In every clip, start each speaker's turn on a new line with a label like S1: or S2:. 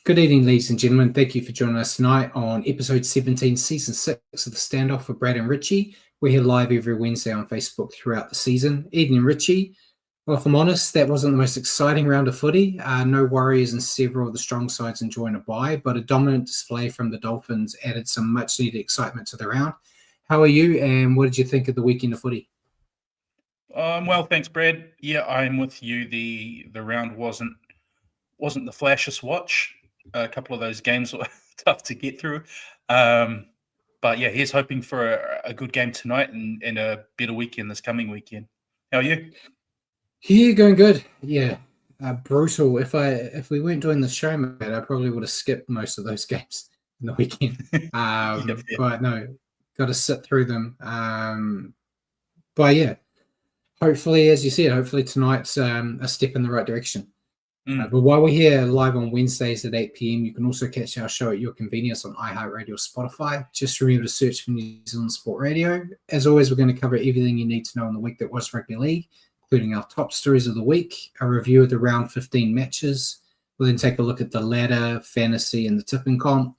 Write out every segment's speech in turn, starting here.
S1: Good evening, ladies and gentlemen. Thank you for joining us tonight on episode 17, season 6 of The Standoff with Brad and Richie. We're here live every Wednesday on Facebook throughout the season. Evening, Richie. Well, if I'm honest, that wasn't the most exciting round of footy. No Warriors and several of the strong sides enjoying a bye, but a dominant display from the Dolphins added some much-needed excitement to the round. How are you, and what did you think of the weekend of footy?
S2: Well, thanks, Brad. Yeah, I'm with you. The round wasn't the flashiest watch. A couple of those games were tough to get through. But yeah, here's hoping for a good game tonight and a better weekend this coming weekend. How are you?
S1: Yeah, going good. Yeah, brutal. If we weren't doing the show, mate, I probably would have skipped most of those games in the weekend.
S2: Yeah.
S1: But no, got to sit through them. But yeah, hopefully, as you said, hopefully tonight's a step in the right direction. But while we're here live on Wednesdays at 8 p.m, you can also catch our show at your convenience on iHeartRadio or Spotify. Just remember to search for New Zealand Sport Radio. As always, we're going to cover everything you need to know in the week that was rugby league, including our top stories of the week, a review of the round 15 matches. We'll then take a look at the ladder, fantasy, and the tipping comp.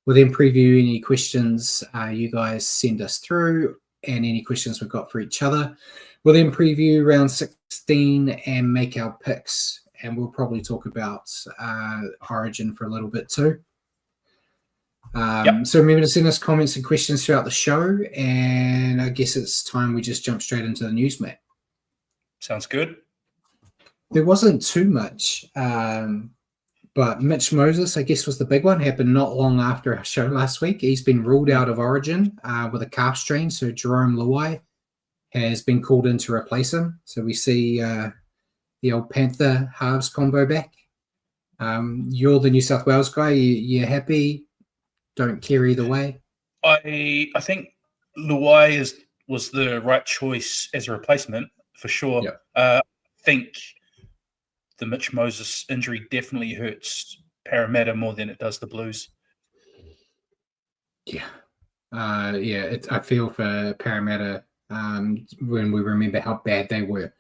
S1: We'll then preview any questions you guys send us through and any questions we've got for each other. We'll then preview round 16 and make our picks. And we'll probably talk about Origin for a little bit too. So remember to send us comments and questions throughout the show. And I guess it's time we just jump straight into the news, mate.
S2: Sounds good.
S1: There wasn't too much, but Mitch Moses, I guess, was the big one. Happened not long after our show last week. He's been ruled out of Origin with a calf strain. So Jerome Luai has been called in to replace him. So we see the old Panther halves combo back. You're the New South Wales guy. You're happy? Don't care either way?
S2: I think Luai was the right choice as a replacement, for sure.
S1: Yep.
S2: I think the Mitch Moses injury definitely hurts Parramatta more than it does the Blues.
S1: Yeah. I feel for Parramatta when we remember how bad they were.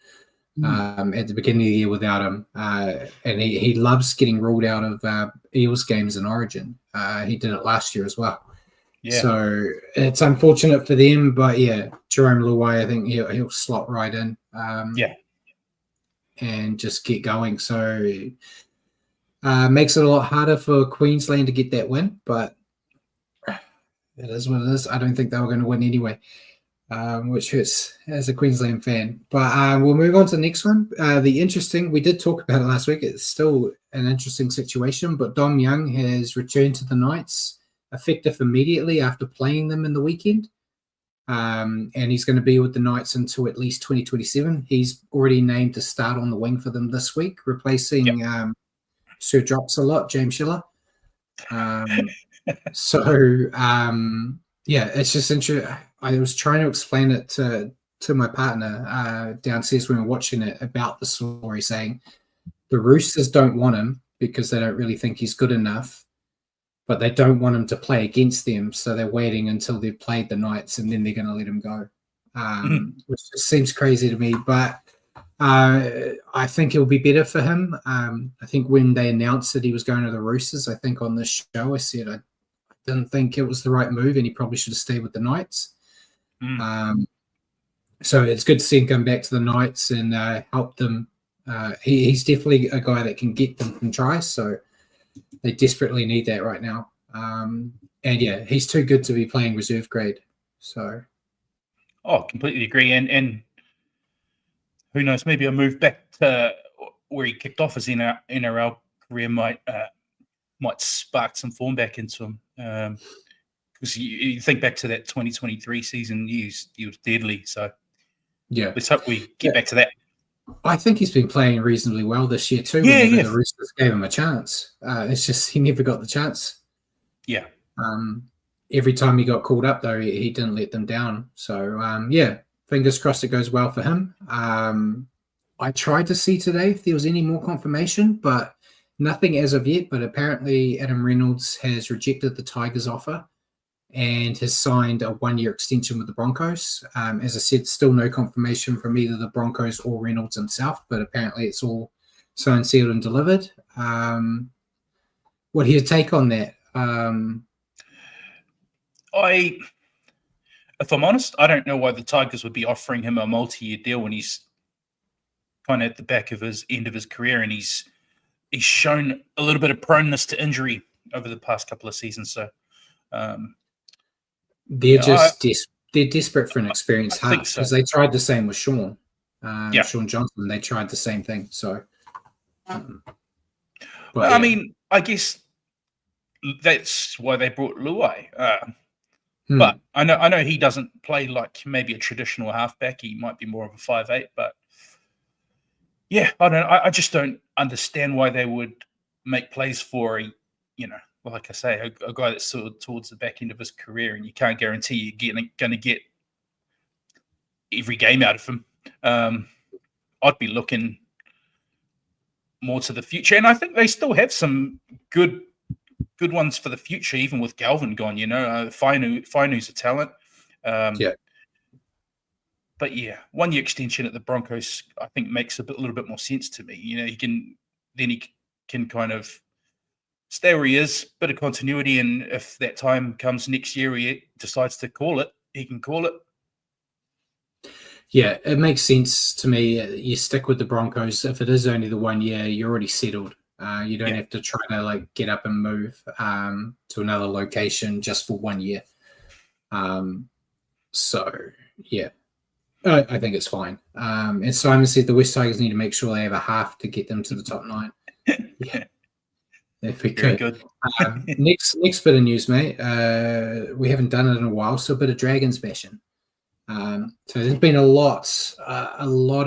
S1: At the beginning of the year without him. And he loves getting ruled out of Eels games in Origin. He did it last year as well. Yeah. So it's unfortunate for them, but yeah, Jerome Luai, I think he'll slot right in. And just get going. So makes it a lot harder for Queensland to get that win, but it is what it is. I don't think they were going to win anyway. Which hurts as a Queensland fan. But we'll move on to the next one. We did talk about it last week. It's still an interesting situation, but Dom Young has returned to the Knights, effective immediately after playing them in the weekend. And he's going to be with the Knights until at least 2027. He's already named to start on the wing for them this week, replacing Sir Drops-a-Lot, James Schiller. It's just interesting. I was trying to explain it to my partner downstairs when we were watching it about the story, saying the Roosters don't want him because they don't really think he's good enough, but they don't want him to play against them, so they're waiting until they've played the Knights and then they're going to let him go, which just seems crazy to me. But I think it'll be better for him. I think when they announced that he was going to the Roosters, I think on this show I said I didn't think it was the right move and he probably should have stayed with the Knights. So it's good to see him come back to the Knights and help them. He's definitely a guy that can get them from tries, so they desperately need that right now. And yeah, he's too good to be playing reserve grade. So,
S2: completely agree. And who knows? Maybe a move back to where he kicked off his NRL career might spark some form back into him. Because you think back to that 2023 season, he was deadly. So
S1: yeah,
S2: let's hope we get back to that.
S1: I think he's been playing reasonably well this year too. The Roosters gave him a chance. It's just he never got the chance.
S2: Yeah.
S1: Every time he got called up, though, he didn't let them down. So fingers crossed it goes well for him. I tried to see today if there was any more confirmation, but nothing as of yet. But apparently Adam Reynolds has rejected the Tigers' offer and has signed a 1-year extension with the Broncos. As I said, still no confirmation from either the Broncos or Reynolds himself, but apparently it's all signed, sealed, and delivered. What do you take on that?
S2: If I'm honest, I don't know why the Tigers would be offering him a multi-year deal when he's kind of at the back of his end of his career, and he's shown a little bit of proneness to injury over the past couple of seasons. So
S1: they're just they're desperate for an experienced half because
S2: so.
S1: they tried the same with Sean. Sean Johnson, they tried the same thing. So,
S2: I mean, I guess that's why they brought Luai. But I know he doesn't play like maybe a traditional halfback. He might be more of a 5'8", but yeah, I just don't understand why they would make plays for like I say, a guy that's sort of towards the back end of his career, and you can't guarantee you're going to get every game out of him. I'd be looking more to the future, and I think they still have some good ones for the future, even with Galvin gone. Fainu's a talent. But yeah, 1 year extension at the Broncos, I think, makes a little bit more sense to me. He can kind of stay where he is, bit of continuity, and if that time comes next year, he decides to call it, he can call it.
S1: Yeah, it makes sense to me. You stick with the Broncos. If it is only the 1 year, you're already settled. You don't have to try to get up and move to another location just for 1 year. So yeah, I think it's fine. And Simon said the West Tigers need to make sure they have a half to get them to the top 9. Yeah, if we could. Good. Next bit of news, mate. We haven't done it in a while, so a bit of Dragons bashing. So there's been a lot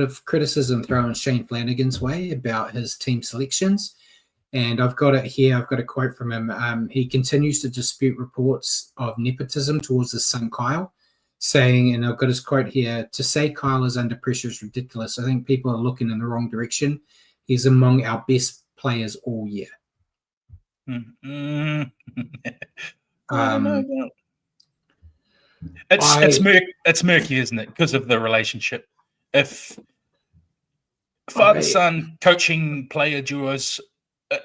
S1: of criticism thrown Shane Flanagan's way about his team selections. And I've got it here. I've got a quote from him. He continues to dispute reports of nepotism towards his son, Kyle, saying, and I've got his quote here, to say Kyle is under pressure is ridiculous. I think people are looking in the wrong direction. He's among our best players all year.
S2: It's murky, isn't it? Because of the relationship. If father-son coaching player duos,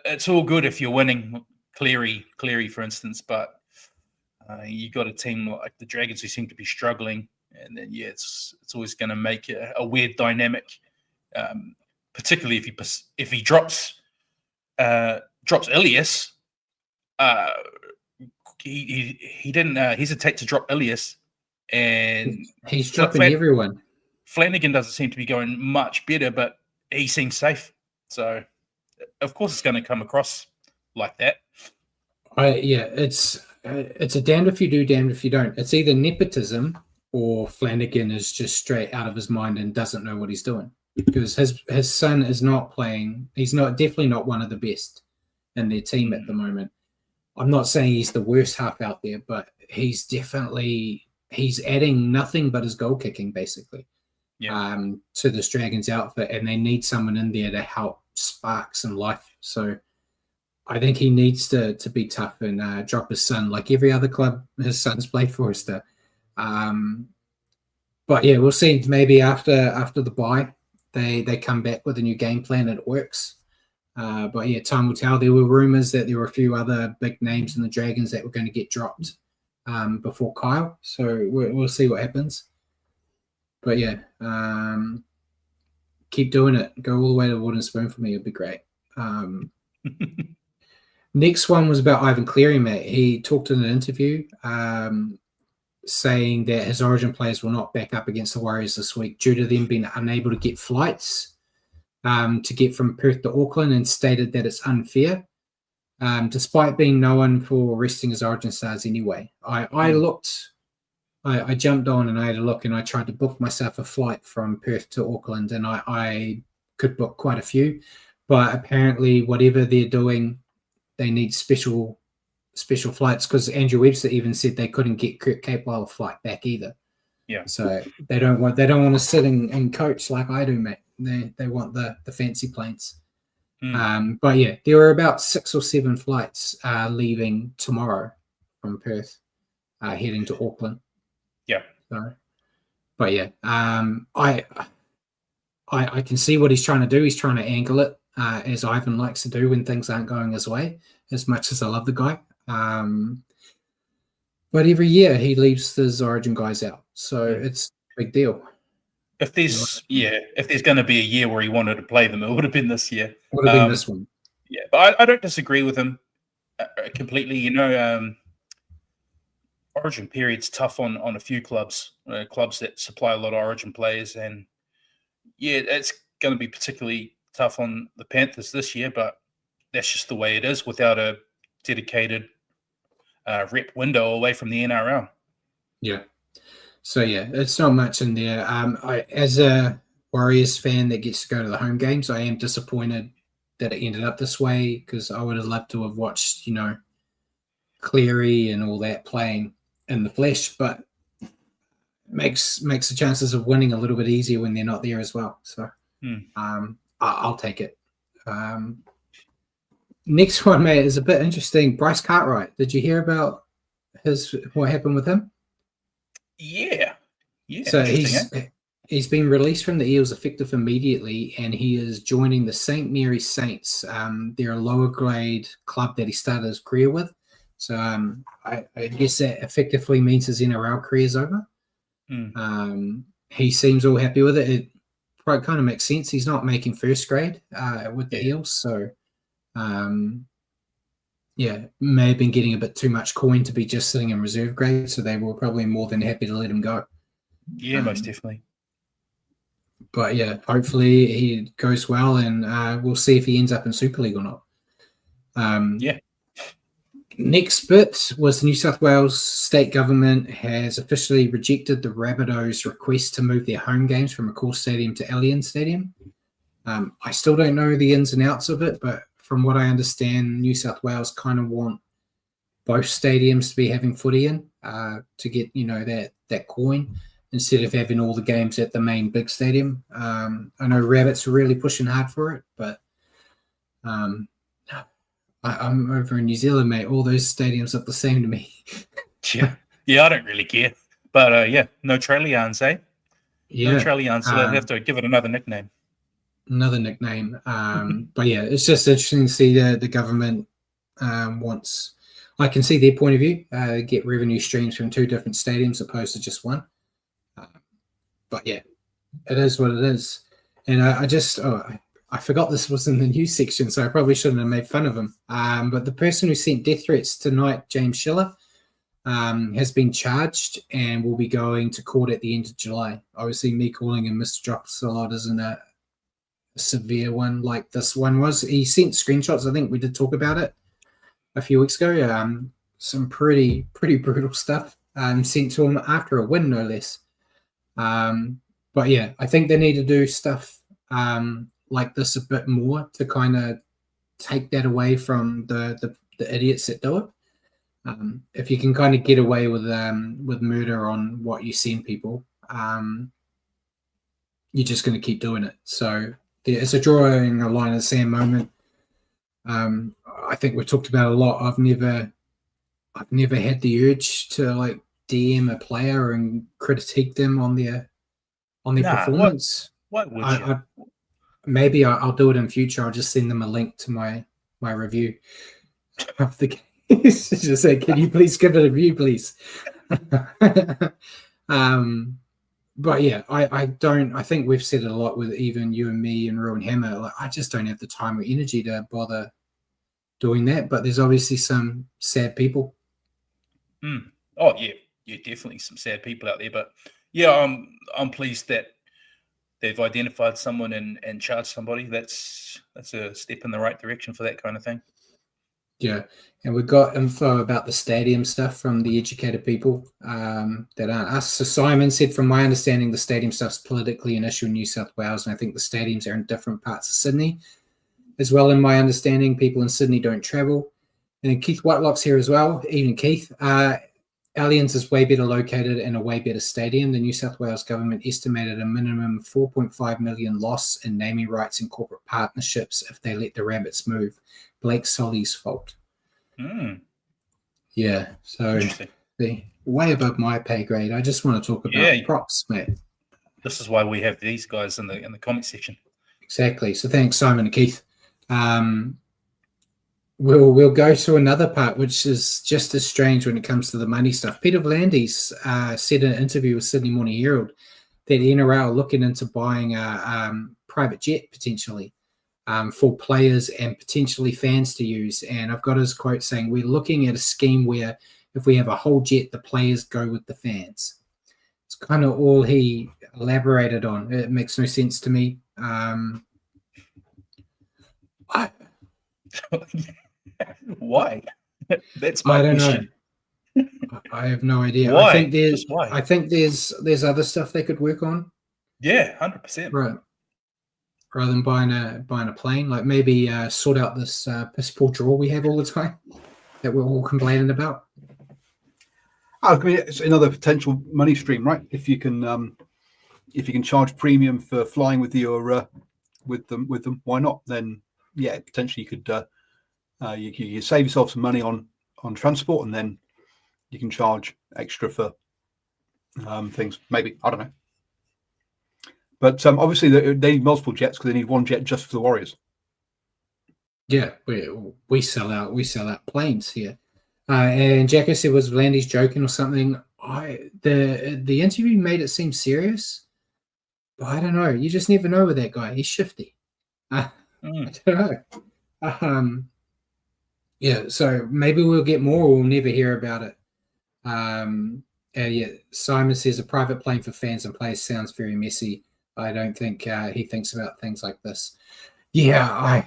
S2: it's all good if you're winning. Cleary, for instance, but you got a team like the Dragons who seem to be struggling, and then it's always going to make a weird dynamic. Particularly if he drops Ilias. He didn't hesitate to drop Ilias, and
S1: he's dropping everyone.
S2: Flanagan doesn't seem to be going much better, but he seems safe. So, of course, it's going to come across like that.
S1: It's a damned if you do, damned if you don't. It's either nepotism or Flanagan is just straight out of his mind and doesn't know what he's doing, because his son is not playing. He's definitely not one of the best in their team at the moment. I'm not saying he's the worst half out there, but he's adding nothing but his goal kicking basically to this Dragons outfit, and they need someone in there to help spark some life. So I think he needs to be tough and drop his son like every other club his son's played for us to. But yeah, we'll see. Maybe after the bye, they come back with a new game plan and it works. But yeah, time will tell. There were rumors that there were a few other big names in the Dragons that were going to get dropped before Kyle. So we'll see what happens. But yeah, keep doing it. Go all the way to Wooden Spoon for me. It'd be great. Next one was about Ivan Cleary, mate. He talked in an interview saying that his Origin players will not back up against the Warriors this week due to them being unable to get flights to get from Perth to Auckland, and stated that it's unfair, despite being known for resting his Origin stars anyway. I jumped on and I had a look, and I tried to book myself a flight from Perth to Auckland, and I could book quite a few, but apparently whatever they're doing, they need special flights, because Andrew Webster even said they couldn't get Kurt Capewell a flight back either.
S2: Yeah.
S1: So they don't want to sit in coach like I do, mate. They want the fancy planes. But yeah, there were about 6 or 7 flights leaving tomorrow from Perth, heading to Auckland.
S2: Yeah.
S1: So, but yeah, I can see what he's trying to do. He's trying to angle it as Ivan likes to do when things aren't going his way, as much as I love the guy. But every year he leaves his Origin guys out, so it's a big deal.
S2: If there's going to be a year where he wanted to play them, it would have been this year.
S1: Would have been this one.
S2: Yeah, but I don't disagree with him completely. Origin period's tough on a few clubs that supply a lot of Origin players, and it's going to be particularly tough on the Panthers this year. But that's just the way it is without a dedicated rep window away from the NRL.
S1: Yeah. So it's not much in there. As a Warriors fan that gets to go to the home games, I am disappointed that it ended up this way, because I would have loved to have watched, Cleary and all that playing in the flesh, but makes the chances of winning a little bit easier when they're not there as well. So I'll take it. Next one, mate, is a bit interesting. Bryce Cartwright. Did you hear about what happened with him?
S2: Yeah.
S1: So he's been released from the Eels effective immediately, and he is joining the St. Mary's Saints. They're a lower grade club that he started his career with. So I guess that effectively means his NRL career is over. He seems all happy with it. It kind of makes sense. He's not making first grade with the Eels, so may have been getting a bit too much coin to be just sitting in reserve grade, so they were probably more than happy to let him go.
S2: Yeah, most definitely.
S1: But hopefully he goes well, and we'll see if he ends up in Super League or not. Next bit was the New South Wales state government has officially rejected the Rabbitohs' request to move their home games from McCall Stadium to Allianz Stadium. I still don't know the ins and outs of it, but from what I understand, New South Wales kind of want both stadiums to be having footy in to get that coin, instead of having all the games at the main big stadium. I know Rabbits are really pushing hard for it, but I'm over in New Zealand, mate. All those stadiums look the same to me.
S2: I don't really care. But no Trallians, eh?
S1: Yeah.
S2: No Trallians, so they'll have to give it another nickname. But it's just interesting to see the government wants. I can see their point of view, get revenue streams from two different stadiums opposed to just one. But it is what it is. And I forgot this was in the news section, so I probably shouldn't have made fun of him. But the person who sent death threats tonight, James Schiller, has been charged and will be going to court at the end of July. Obviously, me calling him Mr. Drops a lot isn't a severe one like this one was. He sent screenshots. I think we did talk about it a few weeks ago. Some pretty brutal stuff sent to him after a win, no less. But I think they need to do stuff like this a bit more to kind of take that away from the idiots that do it. If you can kind of get away with murder on what you send people, you're just going to keep doing it. So it's a drawing a line in the sand moment. I think we've talked about a lot. I've never had the urge to DM a player and critique them on their performance. What would you?
S1: Maybe I'll do it in future. I'll just send them a link to my review of the game. Just say, can you please give it a review, please? But I think we've said it a lot with even you and me and Ruin Hammer. I just don't have the time or energy to bother doing that. But there's obviously some sad people.
S2: Oh yeah, definitely some sad people out there. But I'm pleased that they've identified someone and charged somebody. That's a step in the right direction for that kind of thing.
S1: Yeah, and we got info about the stadium stuff from the educated people that aren't us. So Simon said, from my understanding, the stadium stuff's politically an issue in New South Wales, and I think the stadiums are in different parts of Sydney. As well, in my understanding, people in Sydney don't travel. And Keith Whitelock's here as well, even Keith. Allianz is way better located and a way better stadium. The New South Wales government estimated a minimum 4.5 million loss in naming rights and corporate partnerships if they let the Rabbits move. Blake Solly's fault. Yeah, so way above my pay grade. I just want to talk about props, mate.
S2: This is why we have these guys in the comment section.
S1: Exactly. So thanks, Simon and Keith. We'll go to another part, which is just as strange when it comes to the money stuff. Peter V'landys said in an interview with Sydney Morning Herald that NRL are looking into buying a private jet potentially for players and potentially fans to use. And I've got his quote saying, "We're looking at a scheme where if we have a whole jet, the players go with the fans." It's kind of all he elaborated on. It makes no sense to me.
S2: Why? That's my question.
S1: I have no idea.
S2: Why?
S1: I think there's other stuff they could work on.
S2: Yeah, 100%.
S1: Right. Rather than buying a plane, like maybe sort out this piss poor draw we have all the time that we're all complaining about.
S3: I mean, it's another potential money stream, right? If you can charge premium for flying with your with them, why not? Then yeah, potentially you could you save yourself some money on transport, and then you can charge extra for things. Maybe, I don't know. But obviously they need multiple jets because they need one jet just for the Warriors.
S1: Yeah, we sell out planes here. And Jacko said, was V'landys joking or something? The interview made it seem serious, but I don't know. You just never know with that guy. He's shifty. I don't know. Yeah, so maybe we'll get more or we'll never hear about it. Yeah, Simon says a private plane for fans and players sounds very messy. I don't think he thinks about things like this. Yeah,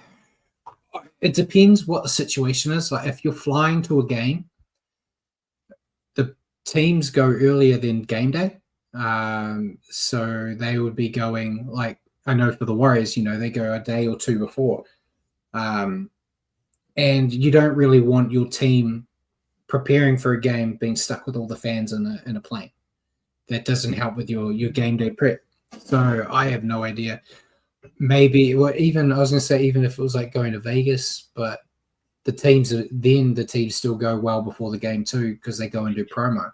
S1: it depends what the situation is. Like if you're flying to a game, the teams go earlier than game day. So they would be going, like, I know for the Warriors, they go a day or two before. And you don't really want your team preparing for a game being stuck with all the fans in a plane. That doesn't help with your game day prep. So I have no idea. Maybe, I was going to say, even if it was like going to Vegas, but the teams still go well before the game too, because they go and do promo.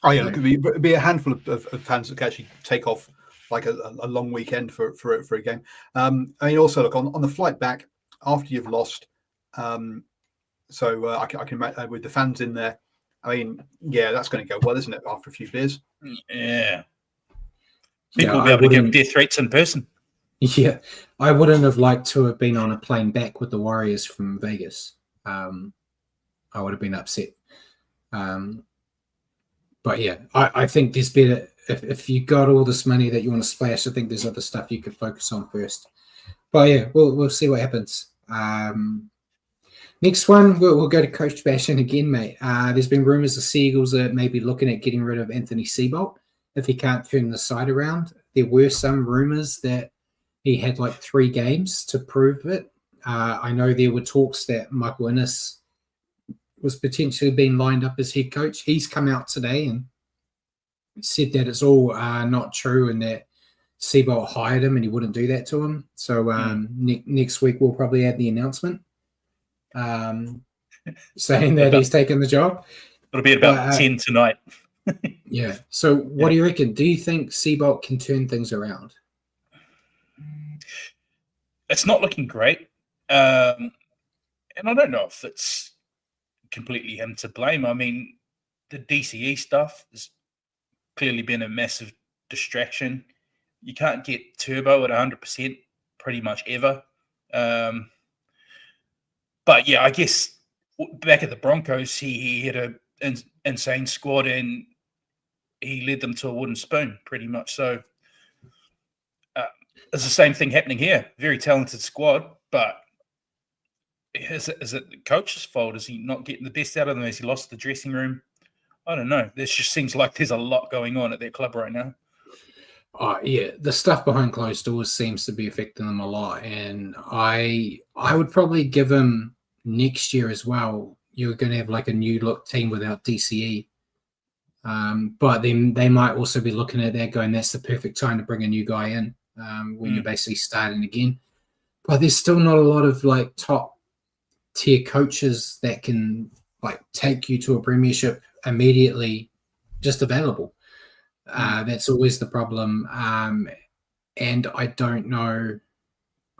S3: Oh yeah, it could be a handful of fans that can actually take off like a long weekend for a game. I mean, also look on the flight back after you've lost. So I can imagine with the fans in there. I mean, yeah, that's going to go well, isn't it? After a few beers.
S2: Yeah. People will be able to give death threats in person.
S1: Yeah, I wouldn't have liked to have been on a plane back with the Warriors from Vegas. I would have been upset. But yeah, I think there's better if you got all this money that you want to splash. I think there's other stuff you could focus on first. But yeah, we'll see what happens. Next one, we'll go to coach bashing again, mate. There's been rumors the Seagulls are maybe looking at getting rid of Anthony Seibold if he can't turn the side around. There were some rumors that he had like 3 games to prove it. I know there were talks that Michael Innes was potentially being lined up as head coach. He's come out today and said that it's all not true and that Seibold hired him and he wouldn't do that to him. So next week we'll probably have the announcement saying that he's taken the job.
S2: It'll be about 10 tonight.
S1: Yeah. So what do you reckon? Do you think Seibold can turn things around?
S2: It's not looking great. And I don't know if it's completely him to blame. I mean, the DCE stuff has clearly been a massive distraction. You can't get Turbo at 100% pretty much ever. But yeah, I guess back at the Broncos, he had an insane squad and he led them to a wooden spoon pretty much. So it's the same thing happening here. Very talented squad, but is it the coach's fault? Is he not getting the best out of them? Has he lost the dressing room? I don't know. This just seems like there's a lot going on at their club right now.
S1: Yeah, the stuff behind closed doors seems to be affecting them a lot, and I would probably give him next year as well. You're going to have like a new look team without DCE, but then they might also be looking at that going, that's the perfect time to bring a new guy in when you're basically starting again. But there's still not a lot of like top tier coaches that can like take you to a premiership immediately, just available. That's always the problem. And I don't know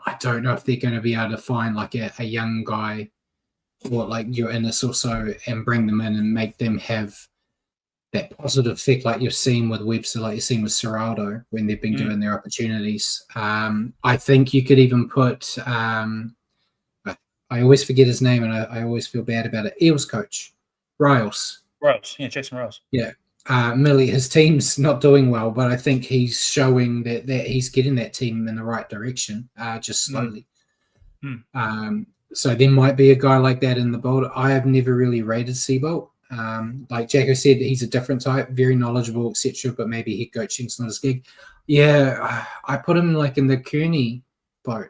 S1: I don't know if they're going to be able to find like a young guy or like your Innes or so and bring them in and make them have that positive effect like you've seen with Webster, like you've seen with Serraldo when they've been given their opportunities. I think you could even put, I always forget his name and I always feel bad about it. Eels coach, Riles.
S2: Yeah, Jason Riles.
S1: Yeah. Millie, his team's not doing well, but I think he's showing that he's getting that team in the right direction, just slowly. So there might be a guy like that in the Bold. I have never really rated Seabolt. Like Jacko said, he's a different type, very knowledgeable, etc. But maybe head coaching's not his gig. Yeah, I put him like in the Kearney boat.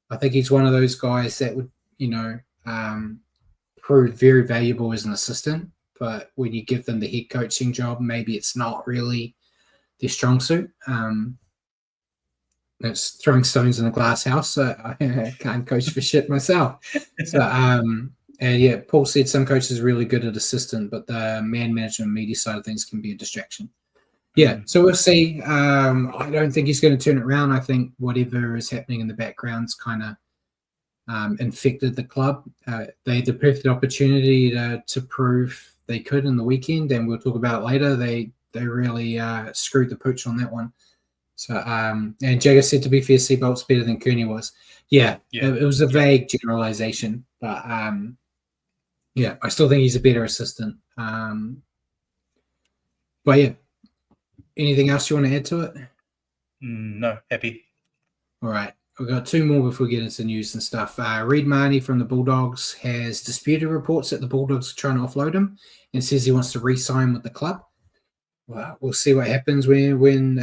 S1: I think he's one of those guys that would, prove very valuable as an assistant. But when you give them the head coaching job, maybe it's not really their strong suit. It's throwing stones in a glass house. So I can't coach for shit myself. So, and yeah, Paul said some coaches are really good at assistant, but the man management media side of things can be a distraction. Yeah, so we'll see. I don't think he's going to turn it around. I think whatever is happening in the background's kind of infected the club. They had the perfect opportunity to prove they could in the weekend, and we'll talk about it later. They really screwed the pooch on that one. So, and Jagger said, to be fair, Seabolt's better than Kearney was. Yeah. It was a vague generalization, but yeah, I still think he's a better assistant. But yeah, anything else you want to add to it?
S2: No, happy.
S1: All right. We've got two more before we get into news and stuff. Reed Marnie from the Bulldogs has disputed reports that the Bulldogs are trying to offload him and says he wants to re-sign with the club. Well, we'll see what happens when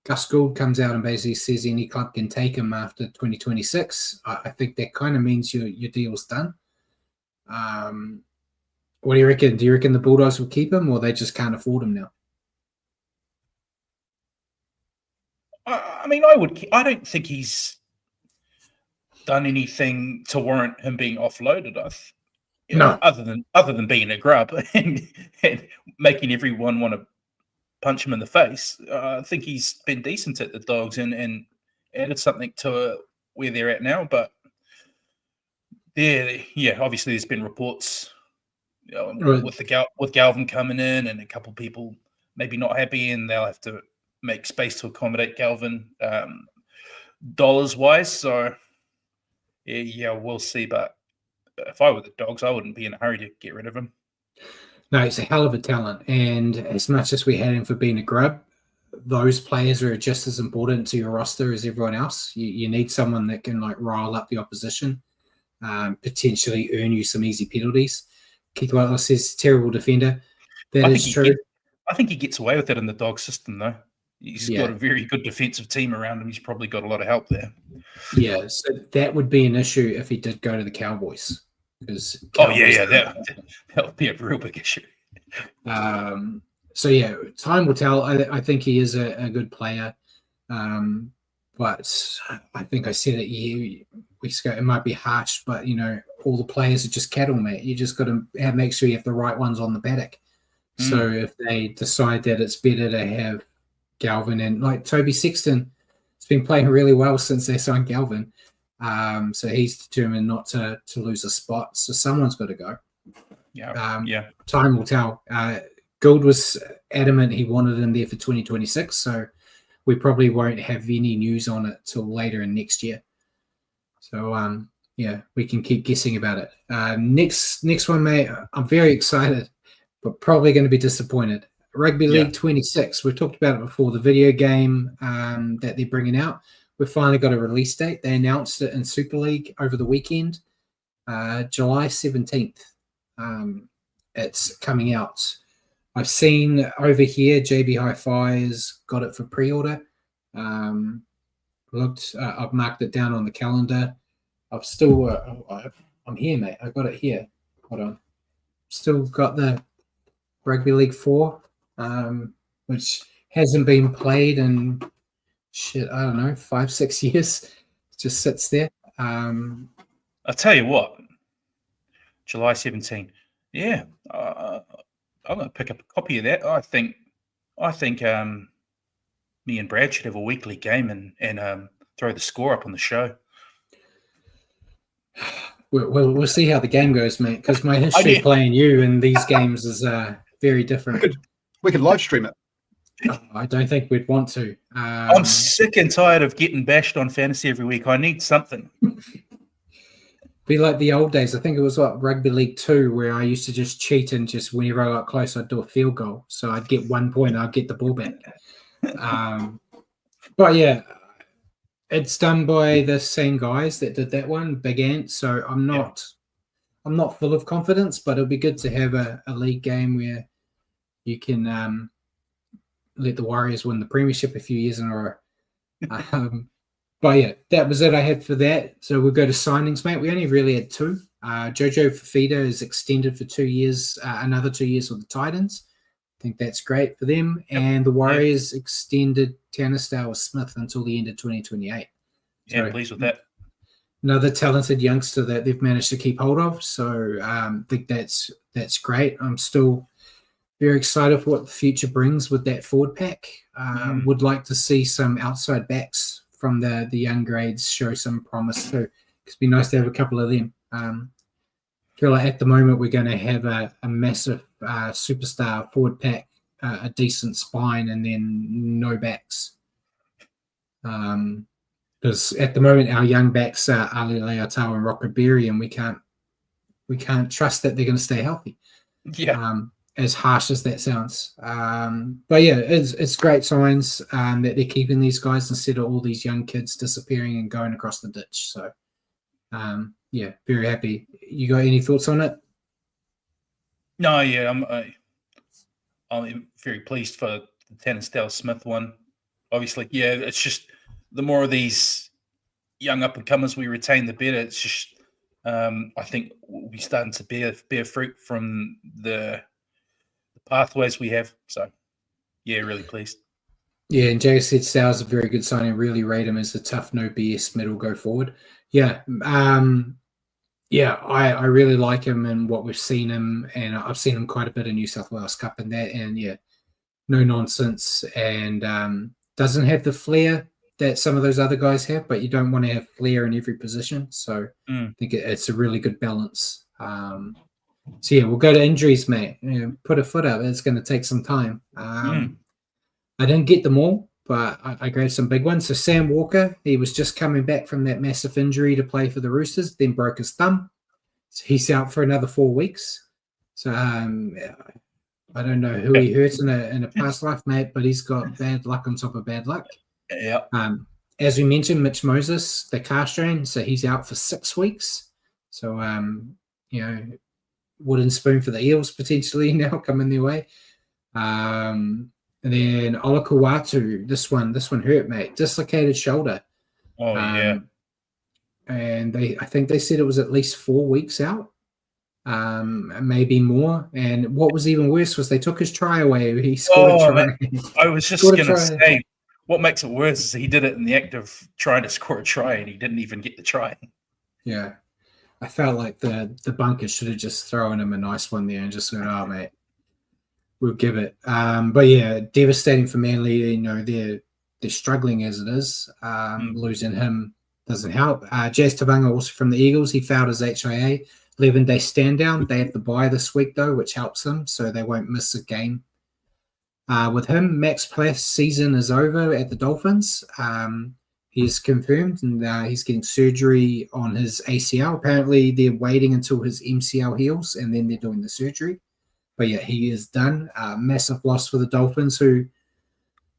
S1: Gus Gould comes out and basically says any club can take him after 2026. I think that kind of means your deal's done. What do you reckon? Do you reckon the Bulldogs will keep him, or they just can't afford him now?
S2: I mean, I don't think he's done anything to warrant him being offloaded.
S1: No,
S2: other than being a grub and making everyone want to punch him in the face. I think he's been decent at the Dogs and added something to where they're at now. But yeah, obviously there's been reports with Galvin coming in and a couple of people maybe not happy, and they'll have to make space to accommodate Galvin dollars wise. So yeah, we'll see. But if I were the Dogs, I wouldn't be in a hurry to get rid of him.
S1: No, he's a hell of a talent. And as much as we had him for being a grub, those players are just as important to your roster as everyone else. You need someone that can like rile up the opposition, potentially earn you some easy penalties. Keith Whitelaw says terrible defender. That is true.
S2: I think he gets away with it in the Dog system, though. He's got a very good defensive team around him. He's probably got a lot of help there.
S1: Yeah, so that would be an issue if he did go to the Cowboys.
S2: That would be a real big issue.
S1: So yeah, time will tell. I think he is a good player, but I think I said it weeks ago. It might be harsh, but all the players are just cattle, mate. You just got to make sure you have the right ones on the paddock. So if they decide that it's better to have Galvin and like Toby Sexton, has been playing really well since they signed Galvin. So he's determined not to lose a spot. So someone's got to go.
S2: Yeah.
S1: Time will tell. Gould was adamant he wanted him there for 2026. So we probably won't have any news on it till later in next year. So we can keep guessing about it. Next one, mate. I'm very excited, but probably going to be disappointed. Rugby League 26. We've talked about it before. The video game that they're bringing out. We've finally got a release date. They announced it in Super League over the weekend, July 17th. It's coming out. I've seen over here JB Hi-Fi has got it for pre-order. I've marked it down on the calendar. I've still, I'm here, mate. I got it here. Hold on. Still got the Rugby League 4, which hasn't been played in I don't know, 5-6 years. It just sits there.
S2: I'll tell you what, July 17. Yeah, I'm going to pick up a copy of that. I think me and Brad should have a weekly game and throw the score up on the show.
S1: We'll see how the game goes, mate, because my history playing you in these games is very different.
S3: We could live stream it.
S1: I don't think we'd want to.
S2: I'm sick and tired of getting bashed on fantasy every week. I need something.
S1: Be like the old days. I think it was Rugby League 2, where I used to just cheat and just whenever I got close, I'd do a field goal. So I'd get 1 point, I'd get the ball back. But yeah, it's done by the same guys that did that one, Big Ant. So I'm not full of confidence, but it'll be good to have a league game where you can let the Warriors win the premiership a few years in a row. But yeah, that was it I had for that. So we'll go to signings, mate. We only really had 2. Jojo Fafita is extended for 2 years, another 2 years with the Titans. I think that's great for them. Yep. And the Warriors extended Tanner Smith until the end of 2028.
S2: Yeah, so, pleased with that.
S1: Another talented youngster that they've managed to keep hold of. So I think that's great. I'm still very excited for what the future brings with that forward pack. Would like to see some outside backs from the young grades show some promise too. It'd be nice to have a couple of them. I feel like at the moment we're going to have a massive superstar forward pack, a decent spine, and then no backs. Because at the moment our young backs are Ali Leotau and Rocket Berry, and we can't trust that they're going to stay healthy.
S2: Yeah.
S1: As harsh as that sounds. But yeah, it's great signs that they're keeping these guys instead of all these young kids disappearing and going across the ditch. So yeah, very happy. You got any thoughts on it?
S2: No, yeah, I'm very pleased for the Tanner Smith one. Obviously, yeah, it's just the more of these young up-and-comers we retain, the better. It's just I think we'll be starting to bear fruit from the pathways we have. So, yeah, really pleased.
S1: Yeah, and Jay said Sal's a very good signing. Really rate him as a tough, no BS middle go forward. Yeah, I really like him and what we've seen him, and I've seen him quite a bit in New South Wales Cup and that, and yeah, no nonsense, and doesn't have the flair that some of those other guys have, but you don't want to have flair in every position. So I think it's a really good balance. So yeah, we'll go to injuries, mate. Put a foot up. It's going to take some time. I didn't get them all, but I grabbed some big ones. So Sam Walker, he was just coming back from that massive injury to play for the Roosters, then broke his thumb. So he's out for another 4 weeks. So I don't know who he hurts in a past life, mate, but he's got bad luck on top of bad luck.
S2: Yeah.
S1: As we mentioned, Mitch Moses, the calf strain, so he's out for 6 weeks. So wooden spoon for the Eels potentially now coming their way. And then Olakau'atu, this one hurt, mate. Dislocated shoulder.
S2: Oh yeah.
S1: And I think they said it was at least 4 weeks out, maybe more. And what was even worse was they took his try away. He scored a try.
S2: I was just going to say, what makes it worse is he did it in the act of trying to score a try, and he didn't even get the try.
S1: Yeah. I felt like the bunkers should have just thrown him a nice one there and just said, "Oh, mate, we'll give it." But yeah, devastating for Manly. You know, they're struggling as it is. Losing him doesn't help. Jazz Tavanga, also from the Eagles, he fouled his HIA 11-day stand down. They have the bye this week though, which helps them, so they won't miss a game. With him, Max Plath's season is over at the Dolphins. He's confirmed, and he's getting surgery on his ACL. Apparently, they're waiting until his MCL heals, and then they're doing the surgery. But yeah, he is done. Massive loss for the Dolphins, who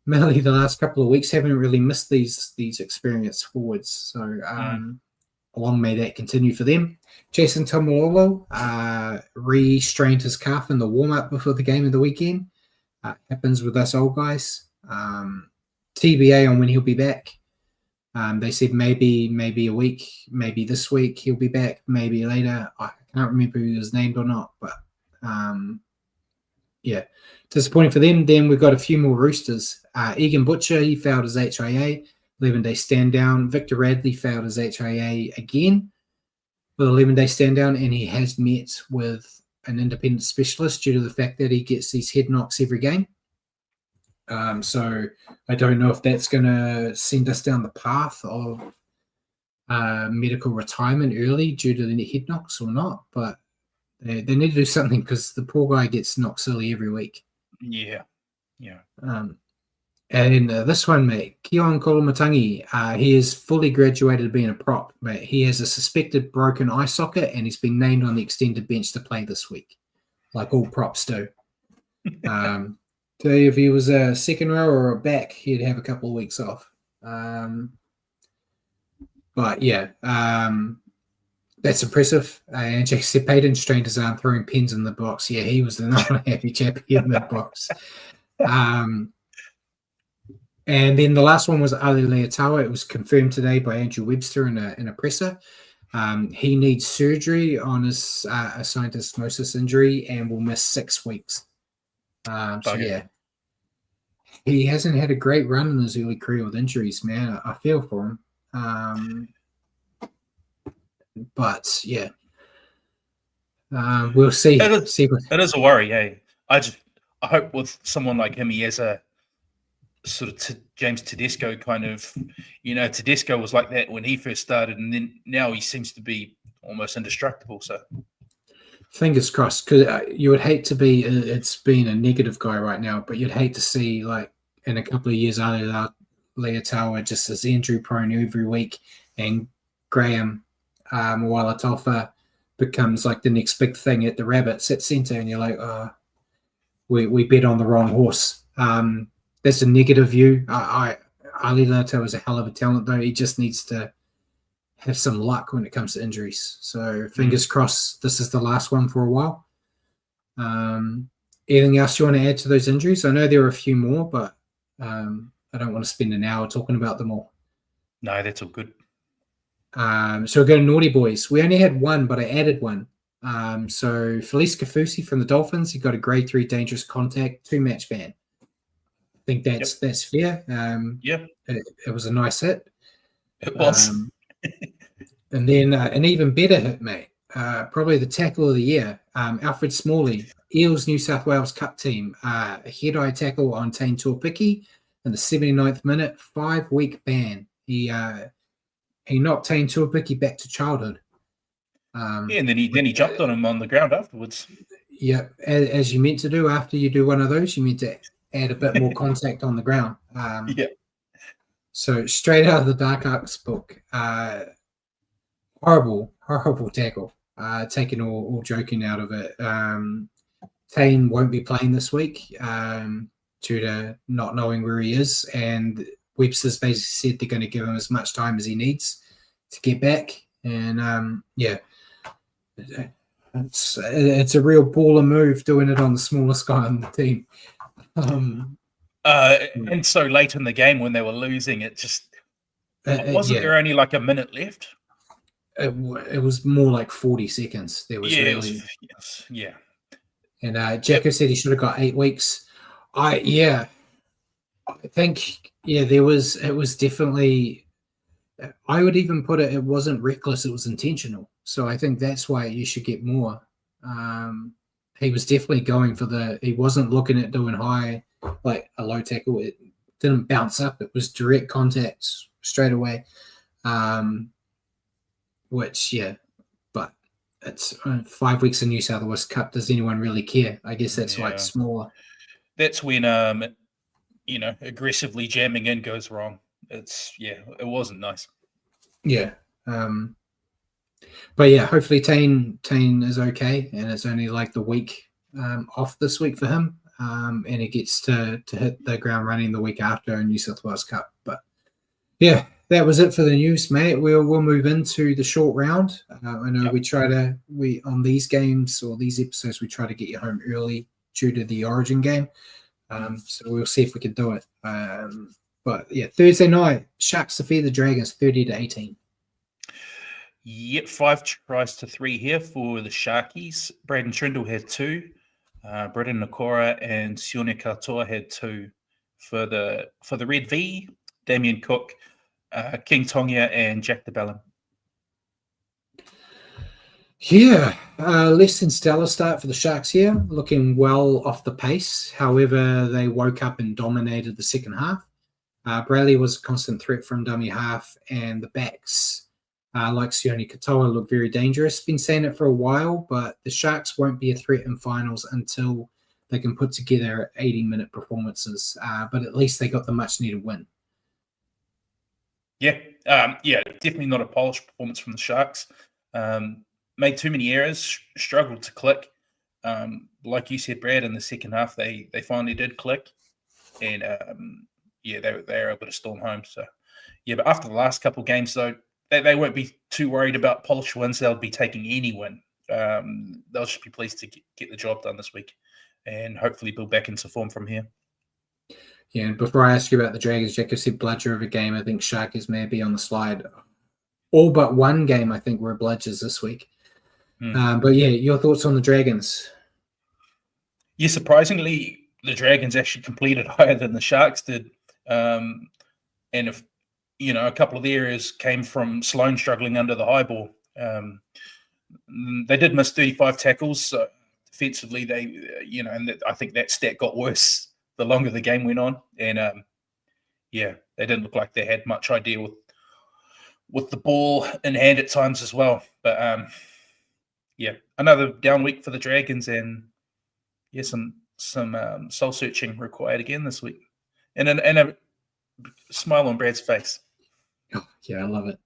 S1: mainly the last couple of weeks haven't really missed these experienced forwards. So long may that continue for them. Jason Taumalolo re-strained his calf in the warm-up before the game of the weekend. Happens with us old guys. TBA on when he'll be back. They said maybe a week, maybe this week he'll be back, maybe later. I can't remember who he was named or not, but yeah, disappointing for them. Then we've got a few more Roosters. Egan Butcher, he fouled his HIA, 11-day stand down. Victor Radley fouled his HIA again with 11-day stand down, and he has met with an independent specialist due to the fact that he gets these head knocks every game. So I don't know if that's going to send us down the path of medical retirement early due to the head knocks or not, but they need to do something because the poor guy gets knocked silly every week.
S2: Yeah.
S1: And this one, mate, Keon Kolomatangi, he is fully graduated being a prop, mate. He has a suspected broken eye socket and he's been named on the extended bench to play this week, like all props do. So if he was a second row or a back, he'd have a couple of weeks off. But yeah, that's impressive. And Jack said Payton strained his arm throwing pins in the box. Yeah, he was the not happy chappy in the box. And then the last one was Ali Leotawa. It was confirmed today by Andrew Webster in a presser. He needs surgery on his assigned osmosis injury and will miss 6 weeks. So yeah, he hasn't had a great run in his early career with injuries, man. I feel for him. But yeah, we'll see.
S2: It is a worry, hey. I hope with someone like him, he has a sort of James Tedesco kind of, Tedesco was like that when he first started, and then now he seems to be almost indestructible. So
S1: fingers crossed, because you would hate to be, it's been a negative guy right now, but you'd hate to see, like, in a couple of years, Ali Leotawa just as injury prone every week, and Graham Walatolfa becomes like the next big thing at the Rabbits at centre, and you're like, we bet on the wrong horse. That's a negative view. Ali Leotawa is a hell of a talent, though. He just needs to have some luck when it comes to injuries. So fingers crossed this is the last one for a while. Anything else you want to add to those injuries? I know there are a few more, but I don't want to spend an hour talking about them all.
S2: No, that's all good.
S1: So we'll go to Naughty Boys. We only had one, but I added one. So Felice Kafusi from the Dolphins, he got a grade 3 dangerous contact, 2-match ban. I think that's fair. It was a nice hit.
S2: It was.
S1: And then an even better hit, mate. Probably the tackle of the year. Alfred Smalley, Eels New South Wales Cup team. A head-eye tackle on Tane Tuapiki in the 79th minute, 5-week ban. He knocked Tane Tuapiki back to childhood.
S2: And then he jumped on him on the ground afterwards.
S1: Yeah, as you meant to do after you do one of those, you meant to add a bit more contact on the ground. So straight out of the Dark Arts book, horrible tackle. Taking all joking out of it. Tane won't be playing this week due to not knowing where he is, and Webster's basically said they're going to give him as much time as he needs to get back. And it's a real baller move doing it on the smallest guy on the team.
S2: And so late in the game when they were losing, it just wasn't there only like a minute left?
S1: It was more like 40 seconds. There was And Jacko said he should have got 8 weeks. I think it was definitely. I would even put it wasn't reckless, it was intentional. So I think that's why you should get more. He was definitely going for he wasn't looking at doing high, like a low tackle. It didn't bounce up. It was direct contact straight away. But it's 5 weeks in New South Wales Cup. Does anyone really care? I guess that's why it's smaller.
S2: That's when, aggressively jamming in goes wrong. It wasn't nice.
S1: Yeah. But yeah, hopefully Tane is okay, and it's only like the week off this week for him, and he gets to hit the ground running the week after in New South Wales Cup. But yeah, that was it for the news, mate. We'll move into the short round. I know we on these games or these episodes we try to get you home early due to the Origin game. So we'll see if we can do it. But yeah, Thursday night, Sharks defeat the Dragons 30-18.
S2: Yep, 5 tries to 3 here for the Sharkies. Braden Trindle had 2. Brendan Nakora and Sione Katoa had 2 for the Red V. Damien Cook, King Tonga, and Jack de Belin.
S1: Yeah, less than stellar start for the Sharks here, looking well off the pace. However, they woke up and dominated the second half. Brayley was a constant threat from dummy half, and the backs, like Sione Katoa, look very dangerous. Been saying it for a while, but the Sharks won't be a threat in finals until they can put together 80-minute performances. But at least they got the much-needed win.
S2: Yeah, definitely not a polished performance from the Sharks. Made too many errors, struggled to click. Like you said, Brad, in the second half, they finally did click, and they were able to storm home. So, yeah, but after the last couple of games, though, they won't be too worried about polished wins. They'll be taking any win. They'll just be pleased to get the job done this week, and hopefully build back into form from here.
S1: Yeah, and before I ask you about the Dragons, Jack, you said bludger of a game. I think Sharkies may be on the slide. All but one game, I think, were bludgers this week. But yeah, your thoughts on the Dragons?
S2: Yeah, surprisingly, the Dragons actually completed higher than the Sharks did. And if a couple of the areas came from Sloan struggling under the high ball. They did miss 35 tackles. So defensively, and I think that stat got worse the longer the game went on. And they didn't look like they had much idea with the ball in hand at times as well. But another down week for the Dragons, and some soul searching required again this week, and a smile on Brad's face.
S1: Oh, yeah, I love it.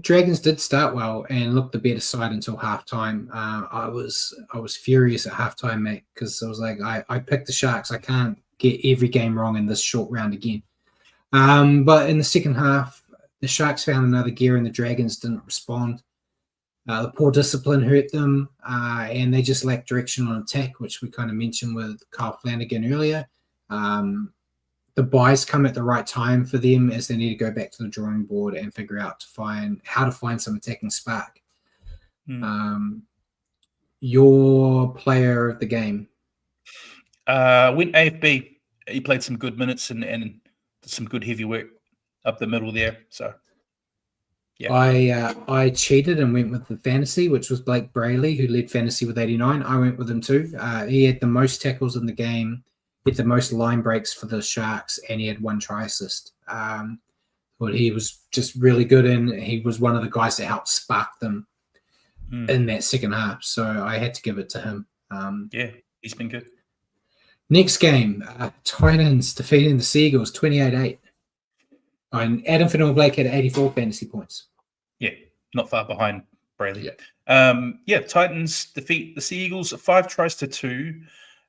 S1: Dragons did start well and looked the better side until halftime. I was furious at halftime, mate, because I was like, I picked the Sharks. I can't get every game wrong in this short round again. But in the second half, the Sharks found another gear and the Dragons didn't respond. The poor discipline hurt them, and they just lacked direction on attack, which we kind of mentioned with Kyle Flanagan earlier. The buys come at the right time for them as they need to go back to the drawing board and figure out how to find some attacking spark. Your player of the game?
S2: Went AFB. He played some good minutes and did some good heavy work up the middle there. So, yeah.
S1: I cheated and went with the fantasy, which was Blake Brayley, who led fantasy with 89. I went with him too. He had the most tackles in the game. He had the most line breaks for the Sharks, and he had one try assist. But he was just really good, and he was one of the guys that helped spark them in that second half. So I had to give it to him.
S2: He's been good.
S1: Next game, Titans defeating the Seagulls 28-8. And Adam Finau-Blake had 84 fantasy points.
S2: Yeah, not far behind Brayley. Yeah. Titans defeat the Seagulls 5-2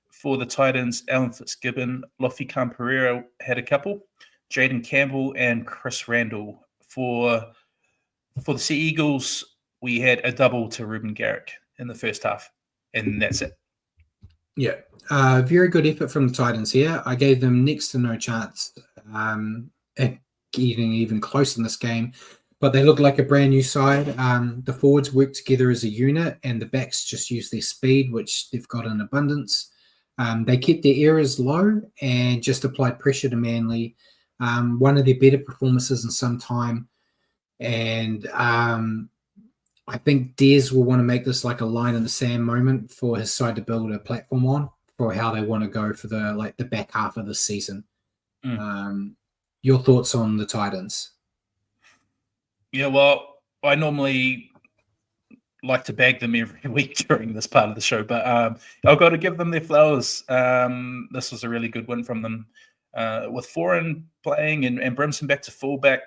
S2: for the Titans. Alan Fitzgibbon, Lofi Camperero had a couple. Jaden Campbell and Chris Randall. For the Seagulls, we had a double to Ruben Garrick in the first half, and that's it.
S1: Yeah, very good effort from the Titans here. I gave them next to no chance at getting even close in this game, but they look like a brand new side. The forwards work together as a unit, and the backs just use their speed, which they've got in abundance. They kept their errors low and just applied pressure to Manly. One of their better performances in some time, and I think Des will want to make this like a line in the sand moment for his side to build a platform on for how they want to go for the back half of the season. Your thoughts on the Titans?
S2: Yeah, well, I normally like to bag them every week during this part of the show, but I've got to give them their flowers. This was a really good win from them. With Foran playing and Brimson back to fullback,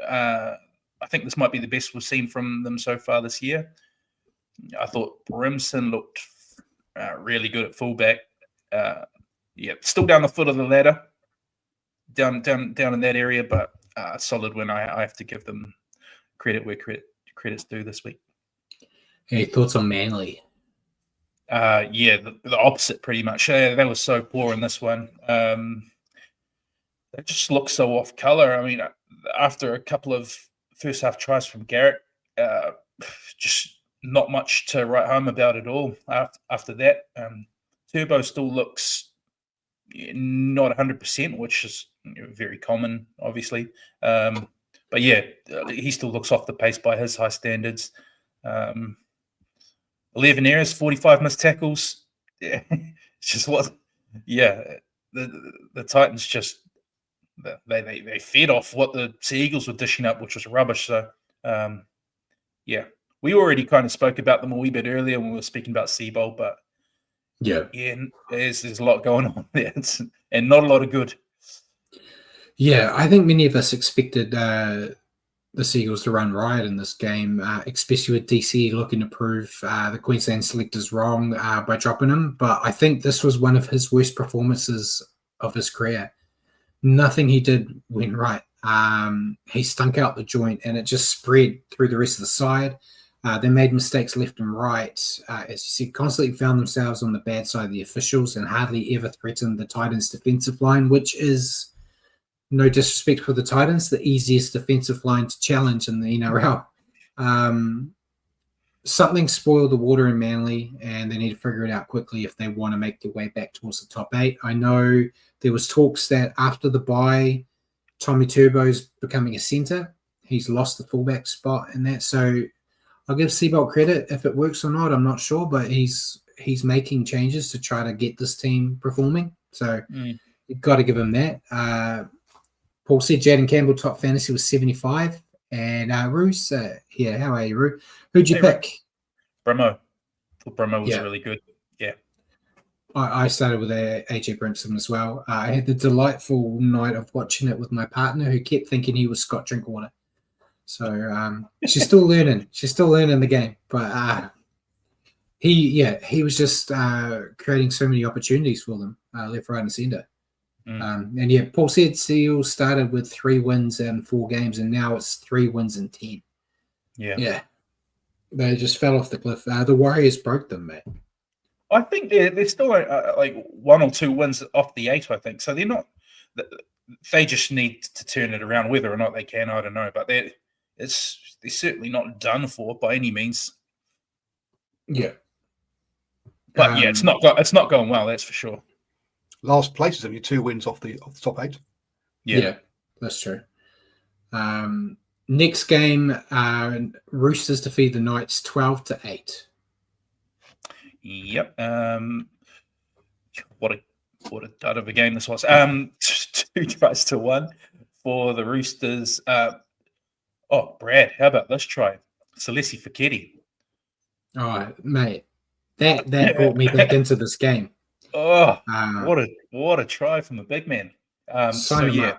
S2: I think this might be the best we've seen from them so far this year. I thought Brimson looked really good at fullback. Still down the foot of the ladder, down in that area, but solid win. I have to give them credit where credit's due this week.
S1: Any thoughts on Manly?
S2: The opposite pretty much. They were so poor in this one. They just look so off color. I mean, after a couple of first half tries from Garrett, just not much to write home about at all. After that, Turbo still looks not 100%, which is very common, obviously. But yeah, he still looks off the pace by his high standards. 11 errors, 45 missed tackles. Yeah, it's just what. Yeah, the Titans just they fed off what the Sea Eagles were dishing up, which was rubbish. So, yeah, we already kind of spoke about them a wee bit earlier when we were speaking about Seabold, but yeah, there's a lot going on there, and not a lot of good.
S1: Yeah, I think many of us expected the Seagulls to run riot in this game, especially with DC looking to prove the Queensland selectors wrong by dropping him. But I think this was one of his worst performances of his career. Nothing he did went right. He stunk out the joint, and it just spread through the rest of the side. They made mistakes left and right. As you said, constantly found themselves on the bad side of the officials and hardly ever threatened the Titans' defensive line, which is, no disrespect for the Titans, the easiest defensive line to challenge in the NRL. Something spoiled the water in Manly, and they need to figure it out quickly if they want to make their way back towards the top 8. I know there was talks that after the bye, Tommy Turbo's becoming a centre. He's lost the fullback spot in that. So I'll give Seabolt credit. If it works or not, I'm not sure, but he's making changes to try to get this team performing. So you've got to give him that. Paul said Jaden Campbell top fantasy was 75. And Roos, how are you, Roo? Who'd you pick?
S2: Brimo. Brimo was really good. Yeah.
S1: I started with AJ Brimson as well. I had the delightful night of watching it with my partner who kept thinking he was Scott Drinkwater. So she's still learning. She's still learning the game. But he was just creating so many opportunities for them, left, right, and centre. Paul said Seal started with 3 wins in 4 games, and now it's 3 wins in 10. Yeah. They just fell off the cliff. The Warriors broke them, mate.
S2: I think they're still like 1 or 2 wins off the 8, I think. So they're not. They just need to turn it around. Whether or not they can, I don't know. But they're certainly not done for by any means.
S1: Yeah.
S2: But it's not going well. That's for sure.
S3: Last place is only 2 wins off the top 8.
S1: Yeah, that's true. Next game, Roosters defeat the Knights 12-8.
S2: Yep. What a dud of a game this was. 2-1 for the Roosters. Brad, how about this try? Salesi Feketi.
S1: All right, mate. That brought me back into this game.
S2: What a try from the big man. Salesi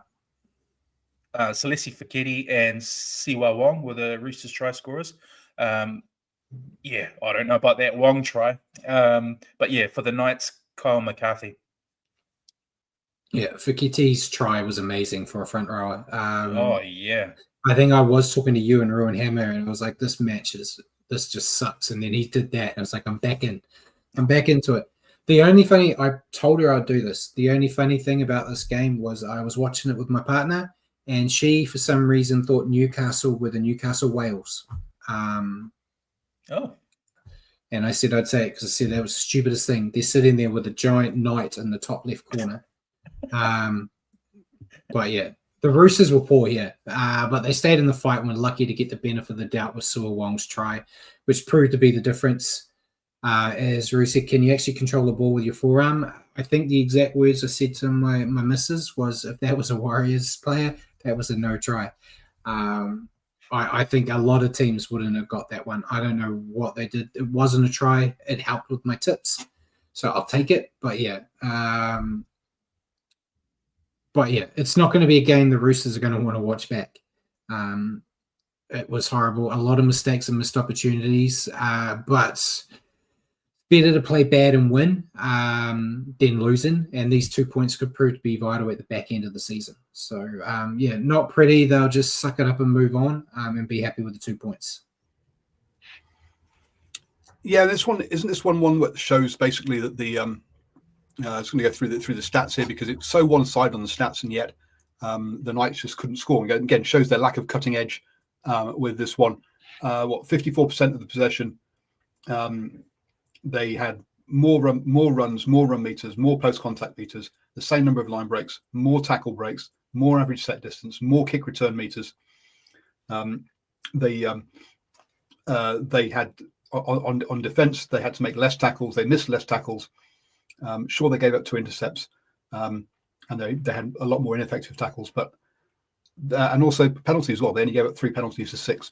S2: Feketi and Siwa Wong were the Roosters try scorers. I don't know about that Wong try. But for the Knights, Kyle McCarthy.
S1: Yeah, Feketi's try was amazing for a front rower.
S2: I
S1: think I was talking to you and Ruin Hammer, and I was like, this just sucks. And then he did that, and I was like, I'm back into it. I told her I'd do this. The only funny thing about this game was I was watching it with my partner, and she, for some reason, thought Newcastle were the Newcastle Whales. And I said I'd say it because I said that was the stupidest thing. They're sitting there with a giant knight in the top left corner. The Roosters were poor here, but they stayed in the fight and were lucky to get the benefit of the doubt with Siwa Wong's try, which proved to be the difference. As Roo said, can you actually control the ball with your forearm? I think the exact words I said to my missus was, if that was a Warriors player, that was a no try. I think a lot of teams wouldn't have got that one. I don't know what they did. It wasn't a try. It helped with my tips. So I'll take it. But it's not going to be a game the Roosters are going to want to watch back. It was horrible. A lot of mistakes and missed opportunities. But better to play bad and win than losing. And these 2 points could prove to be vital at the back end of the season. So, not pretty. They'll just suck it up and move on and be happy with the 2 points.
S3: Yeah, isn't this one that shows basically that the it's going to go through the stats here because it's so one-sided on the stats, and yet the Knights just couldn't score. And again, shows their lack of cutting edge with this one. 54% of the possession. They had more runs, more run meters, more post contact meters, the same number of line breaks, more tackle breaks, more average set distance, more kick return meters. They they had on defense, they had to make less tackles. They missed less tackles. Sure, they gave up 2 intercepts, and they had a lot more ineffective tackles, but and also penalties as well. They only gave up 3 penalties to 6.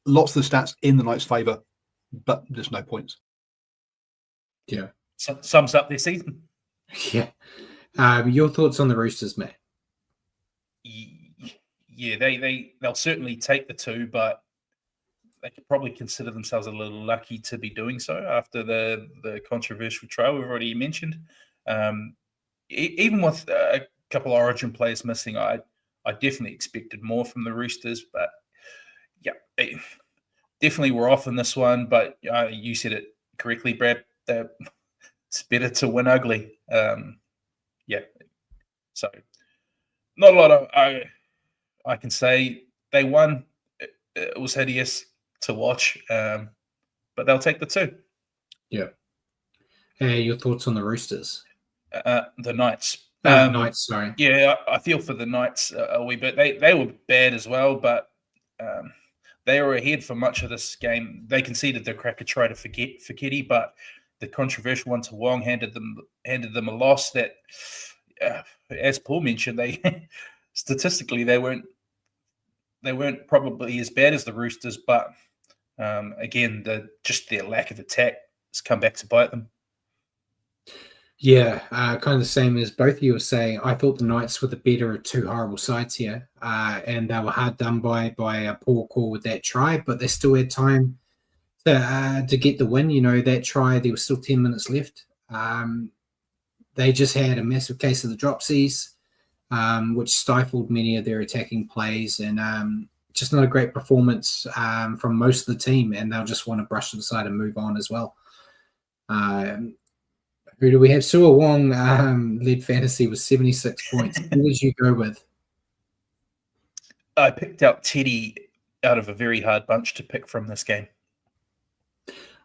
S3: Lots of the stats in the Knights' favour, but just no points.
S1: Yeah.
S2: Sums up their season.
S1: Yeah. Your thoughts on the Roosters, Matt?
S2: Yeah, they'll certainly take the 2, but they could probably consider themselves a little lucky to be doing so after the controversial trial we've already mentioned. Even with a couple of Origin players missing, I definitely expected more from the Roosters, but yeah, definitely we're off in this one. But you said it correctly, Brad. It's better to win ugly. Yeah, so not a lot of I can say. They won. It was hideous to watch, but they'll take the 2.
S1: Yeah. Your thoughts on the Roosters?
S2: The Knights.
S1: Knights, sorry.
S2: Yeah, I feel for the Knights a wee bit. They were bad as well, but they were ahead for much of this game. They conceded the cracker try to Fekete, but the controversial one to Wong handed them a loss that, as Paul mentioned, they statistically they weren't probably as bad as the Roosters, but again, just their lack of attack has come back to bite them.
S1: Yeah, kind of the same as both of you were saying. I thought the Knights were the better of 2 horrible sides here, and they were hard done by a poor call with that try, but they still had time to get the win. You know, that try, there was still 10 minutes left. They just had a massive case of the dropsies, which stifled many of their attacking plays, and just not a great performance from most of the team, and they'll just want to brush to the side and move on as well. Who do we have? Sua Wong led fantasy with 76 points. Who did you go with?
S2: I picked out Teddy out of a very hard bunch to pick from this game.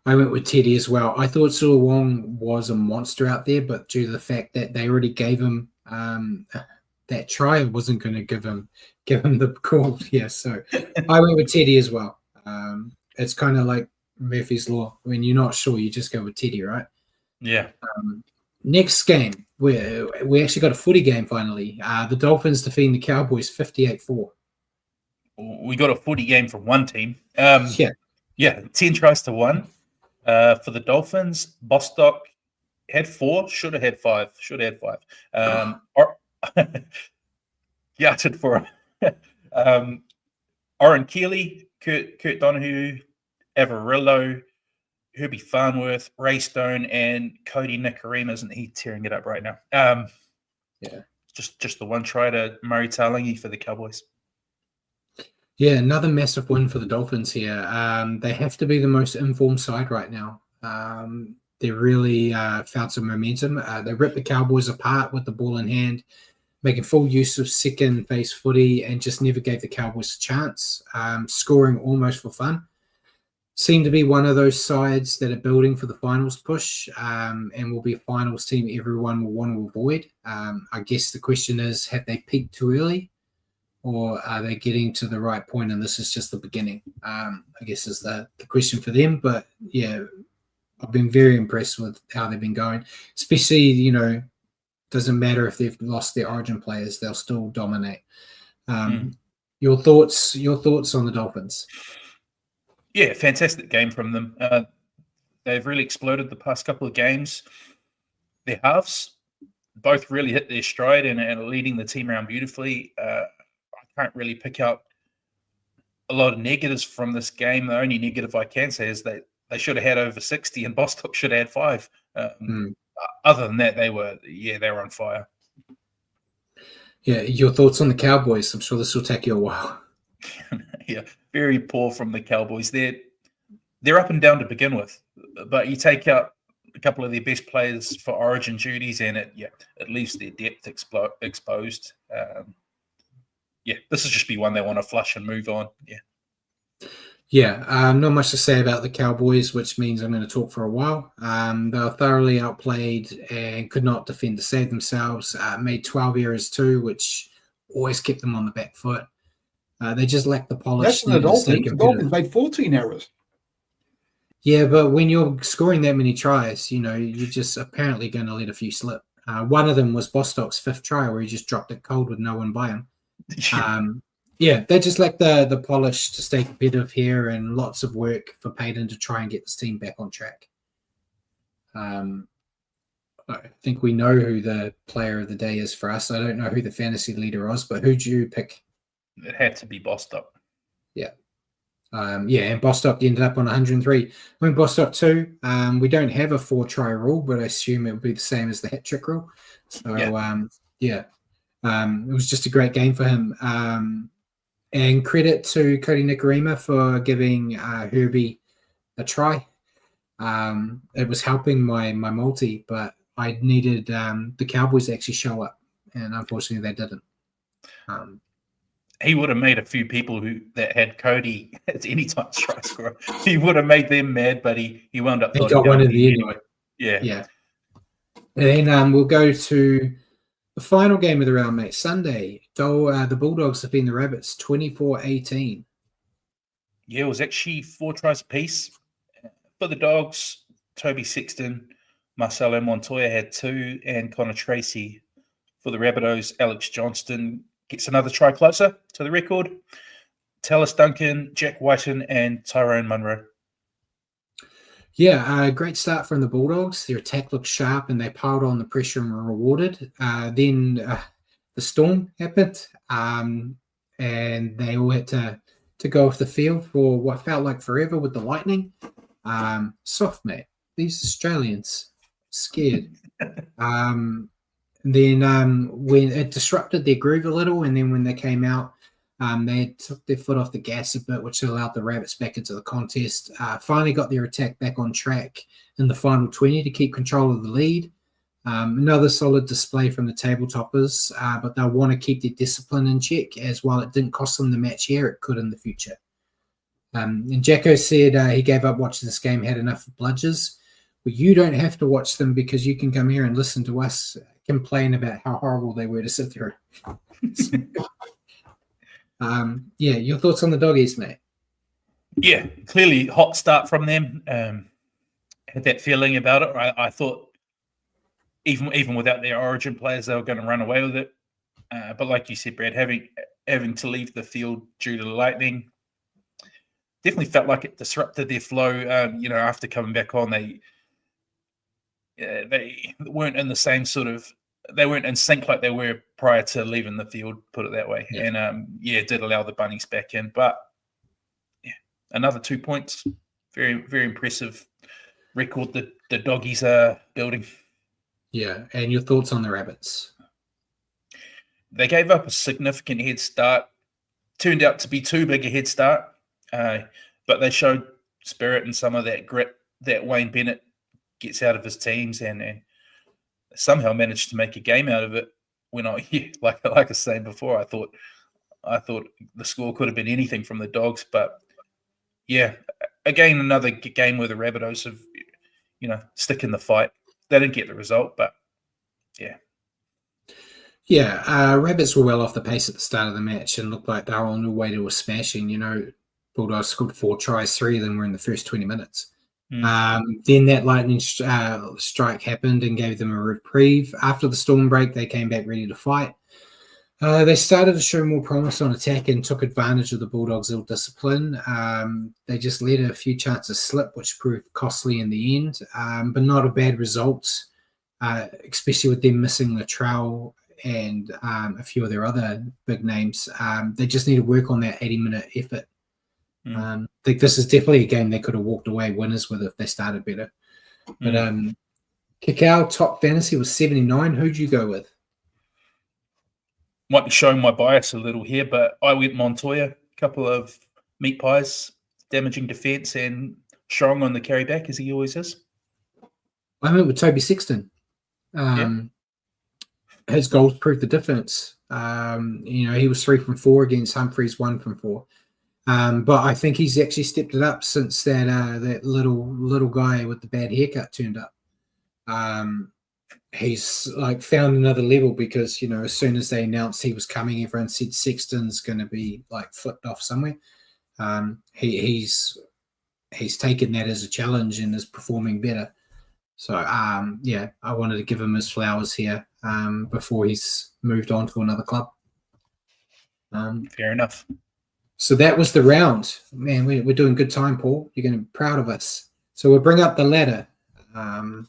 S1: I went with Teddy as well. I thought Sua Wong was a monster out there, but due to the fact that they already gave him that try, I wasn't going to give him the call. Yeah, so I went with Teddy as well. It's kind of like Murphy's Law. When you're not sure, you just go with Teddy, right?
S2: Yeah.
S1: Next game, we actually got a footy game finally. The Dolphins defeating the Cowboys 58-4.
S2: We got a footy game from one team.
S1: Yeah,
S2: 10 tries to 1. For the Dolphins, Bostock had 4, should have had 5. Yachted for Oren Keeley, Kurt Donahue, Avarillo, Herbie Farnworth, Ray Stone, and Cody Nicarima. Isn't he tearing it up right now?
S1: Yeah.
S2: Just the one try to Murray Talangi for the Cowboys.
S1: Yeah, another massive win for the Dolphins here. They have to be the most informed side right now. They really found some momentum. They ripped the Cowboys apart with the ball in hand, making full use of second phase footy, and just never gave the Cowboys a chance, scoring almost for fun. Seem to be one of those sides that are building for the finals push, and will be a finals team everyone will want to avoid. I guess the question is, have they peaked too early, or are they getting to the right point and this is just the beginning? I guess is the question for them. But yeah, I've been very impressed with how they've been going, especially, doesn't matter if they've lost their Origin players, they'll still dominate. Your thoughts on the Dolphins?
S2: Yeah, fantastic game from them. They've really exploded the past couple of games. Their halves both really hit their stride and are leading the team around beautifully. I can't really pick out a lot of negatives from this game. The only negative I can say is that they should have had over 60 and Bostock should have had 5. Other than that, they were on fire.
S1: Yeah, your thoughts on the Cowboys? I'm sure this will take you a while.
S2: Yeah, very poor from the Cowboys. They're up and down to begin with, but you take out a couple of their best players for Origin duties, and it leaves their depth exposed. This will just be one they want to flush and move on.
S1: Yeah, not much to say about the Cowboys, which means I'm going to talk for a while. They were thoroughly outplayed and could not defend to save themselves. Made 12 errors too, which always kept them on the back foot. They just lacked the polish.
S3: Less than the Dolphins. The Dolphins made 14 errors.
S1: Yeah, but when you're scoring that many tries, you're just apparently going to let a few slip. One of them was Bostock's 5th try where he just dropped it cold with no one by him. Yeah, they just lack the polish to stay competitive here, and lots of work for Payton to try and get this team back on track. I think we know who the player of the day is for us. I don't know who the fantasy leader was, but who'd you pick?
S2: It had to be Bostock.
S1: Yeah. And Bostock ended up on 103. When Bostock 2, we don't have a 4-try rule, but I assume it would be the same as the hat trick rule. So, it was just a great game for him. And credit to Cody Nikarima for giving Herbie a try. It was helping my multi, but I needed the Cowboys to actually show up, and unfortunately they didn't.
S2: He would have made a few people that had Cody as any time try scorer. He would have made them mad, but he wound up.
S1: He got one in the anyway.
S2: Yeah.
S1: And then we'll go to the final game of the round, mate. Sunday, the Bulldogs have been the Rabbits 24-18.
S2: Yeah, it was actually 4 tries apiece for the Dogs. Toby Sexton, Marcelo Montoya had 2, and Connor Tracy for the Rabbitohs. Alex Johnston gets another try closer to the record. Tallis Duncan, Jack Whiten, and Tyrone Munro.
S1: Yeah, great start from the Bulldogs. Their attack looked sharp and they piled on the pressure and were rewarded. Then the storm happened, and they all had to go off the field for what felt like forever with the lightning. Soft, mate. These Australians, scared. Then when it disrupted their groove a little, and then when they came out, they took their foot off the gas a bit, which allowed the Rabbits back into the contest. Finally got their attack back on track in the final 20 to keep control of the lead. Another solid display from the tabletoppers, but they'll want to keep their discipline in check, as while it didn't cost them the match here, it could in the future. And Jacko said he gave up watching this game, had enough of bludgers. Well, you don't have to watch them because you can come here and listen to us complain about how horrible they were to sit through. Your thoughts on the Doggies, mate?
S2: Yeah, clearly hot start from them. Had that feeling about it. I thought even without their origin players, they were going to run away with it. But like you said, Brad, having to leave the field due to the lightning definitely felt like it disrupted their flow. After coming back on, they weren't in the same sort of. They weren't in sync like they were prior to leaving the field, put it that way. Yeah. And, it did allow the Bunnies back in. But, another 2 points. Very, very impressive record that the Doggies are building.
S1: Yeah, and your thoughts on the Rabbits?
S2: They gave up a significant head start. Turned out to be too big a head start. But they showed spirit and some of that grit that Wayne Bennett gets out of his teams and somehow managed to make a game out of it. When like I was saying before, I thought the score could have been anything from the Dogs, but again another game where the Rabbitohs have stick in the fight. They didn't get the result, but
S1: Rabbits were well off the pace at the start of the match and looked like they were on their way to a smashing. Bulldogs scored 4 tries, 3 of them were in the first 20 minutes. Then that lightning strike happened and gave them a reprieve. After the storm break, they came back ready to fight. They started to show more promise on attack and took advantage of the Bulldogs' ill discipline. They just let a few chances slip, which proved costly in the end, but not a bad result, especially with them missing Latrell and a few of their other big names. They just need to work on that 80-minute effort. I think this is definitely a game they could have walked away winners with if they started better. But Cacao top fantasy was 79. Who'd you go with?
S2: Might be showing my bias a little here, but I went Montoya. A couple of meat pies, damaging defence, and strong on the carry back as he always is.
S1: I went with Toby Sexton. His goals proved the difference. He was 3 from 4 against Humphreys, 1 from 4. But I think he's actually stepped it up since that little guy with the bad haircut turned up. He's found another level because as soon as they announced he was coming, everyone said Sexton's going to be flipped off somewhere. He's he's taken that as a challenge and is performing better. So yeah, I wanted to give him his flowers here before he's moved on to another club.
S2: Fair enough.
S1: So that was the round. Man, we're doing good time, Paul. You're going to be proud of us. So we'll bring up the ladder. I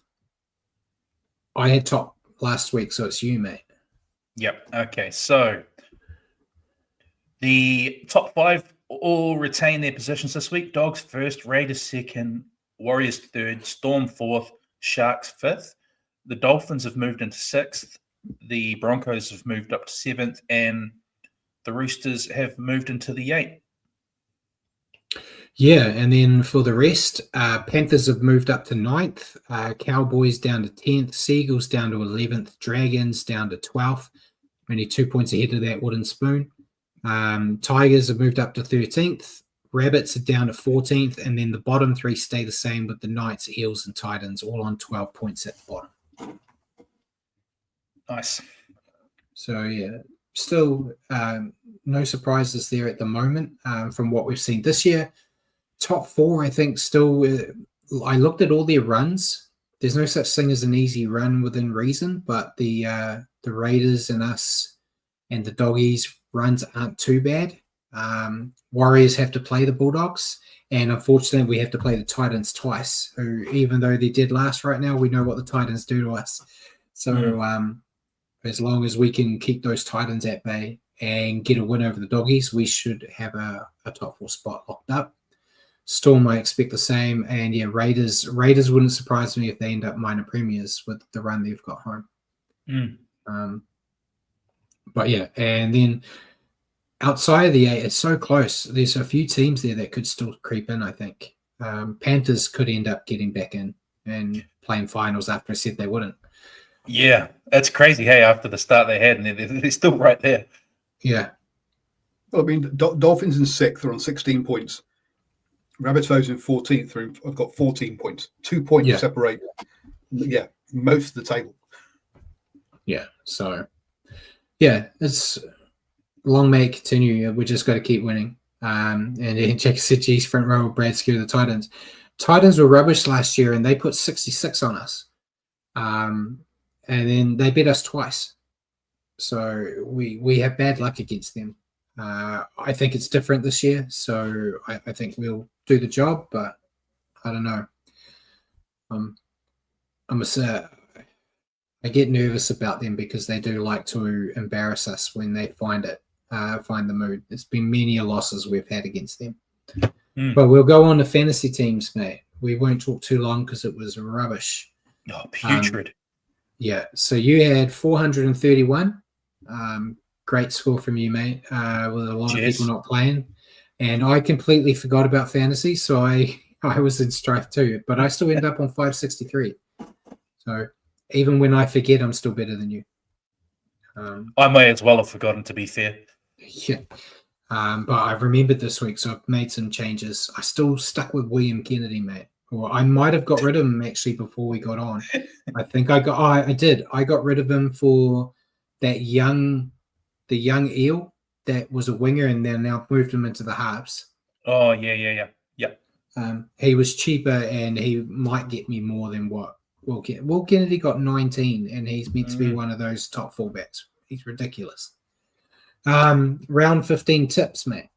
S1: had top last week, so it's you, mate.
S2: Yep. Okay. So the top 5 all retain their positions this week. Dogs first, Raiders second, Warriors third, Storm fourth, Sharks fifth. The Dolphins have moved into 6th. The Broncos have moved up to 7th, and the Roosters have moved into the 8th.
S1: Yeah, and then for the rest, Panthers have moved up to 9th, Cowboys down to 10th, Seagulls down to 11th, Dragons down to 12th, only 2 points ahead of that wooden spoon. Tigers have moved up to 13th, Rabbits are down to 14th, and then the bottom 3 stay the same with the Knights, Eels, and Titans all on 12 points at the bottom.
S2: Nice.
S1: So, yeah, still no surprises there at the moment from what we've seen this year. Top 4, I think, still. I looked at all their runs. There's no such thing as an easy run within reason, but the Raiders and us and the Doggies runs aren't too bad. Warriors have to play the Bulldogs, and unfortunately, we have to play the Titans twice. Who, even though they're dead last right now, we know what the Titans do to us. So, as long as we can keep those Titans at bay and get a win over the Doggies, we should have a top 4 spot locked up. Storm, I expect the same, and yeah, Raiders wouldn't surprise me if they end up minor premiers with the run they've got home. But yeah, and then outside of the 8, it's so close. There's a few teams there that could still creep in, I think. Panthers could end up getting back in and playing finals after I said they wouldn't.
S2: Yeah, that's crazy. Hey, after the start they had, and they're still right there.
S1: Yeah.
S3: Well, I mean, Dolphins in 6th are on 16 points. Rabbitohs in 14th have got 14 points. 2 points separate. Yeah, most of the table.
S1: Yeah. So, yeah, it's long may it continue. We just got to keep winning. And Jack said, geez, front row, Brad Skew, the Titans. Titans were rubbish last year, and they put 66 on us. And then they beat us twice. So we have bad luck against them. I think it's different this year, so I think we'll do the job, but I don't know. I get nervous about them because they do like to embarrass us when they find the mood. It's been many losses we've had against them. But we'll go on to fantasy teams, mate. We won't talk too long because it was rubbish.
S2: Oh, putrid.
S1: Yeah, so you had 431. Great score from you, mate, with a lot of people not playing. And I completely forgot about fantasy, so I was in strife too. But I still ended up on 563. So even when I forget, I'm still better than you.
S2: I may as well have forgotten, to be fair.
S1: Yeah. But I've remembered this week, so I've made some changes. I still stuck with William Kennedy, mate. Or I might have got rid of him actually before we got on. I think I did. I got rid of him for that the young eel that was a winger, and then now moved him into the halves.
S2: Oh, yeah.
S1: He was cheaper, and he might get me more than what Will Kennedy got 19, and he's meant to be one of those top fullbacks. He's ridiculous. Round 15 tips, mate.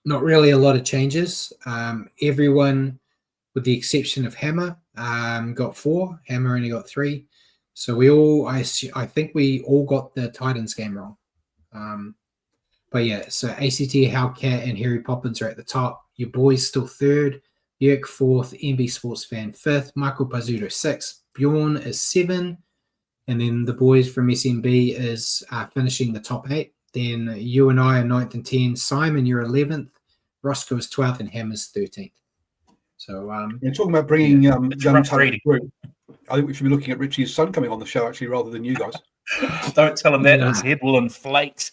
S1: Not really a lot of changes. Everyone, with the exception of Hammer, got 4. Hammer only got 3. So I think we all got the Titans game wrong. But yeah, so ACT, Hellcat, and Harry Poppins are at the top. Your boys still 3rd. Yerk 4th. MB Sports Fan 5th. Michael Pazzuto 6th. Bjorn is 7. And then the boys from SMB is finishing the top 8. Then you and I are 9th and 10th. Simon, you're 11th. Roscoe is 12th, and Hammer's 13th. So
S3: you're talking about bringing young talent through. I think we should be looking at Richie's son coming on the show actually, rather than you guys.
S2: Don't tell him that; his head will inflate.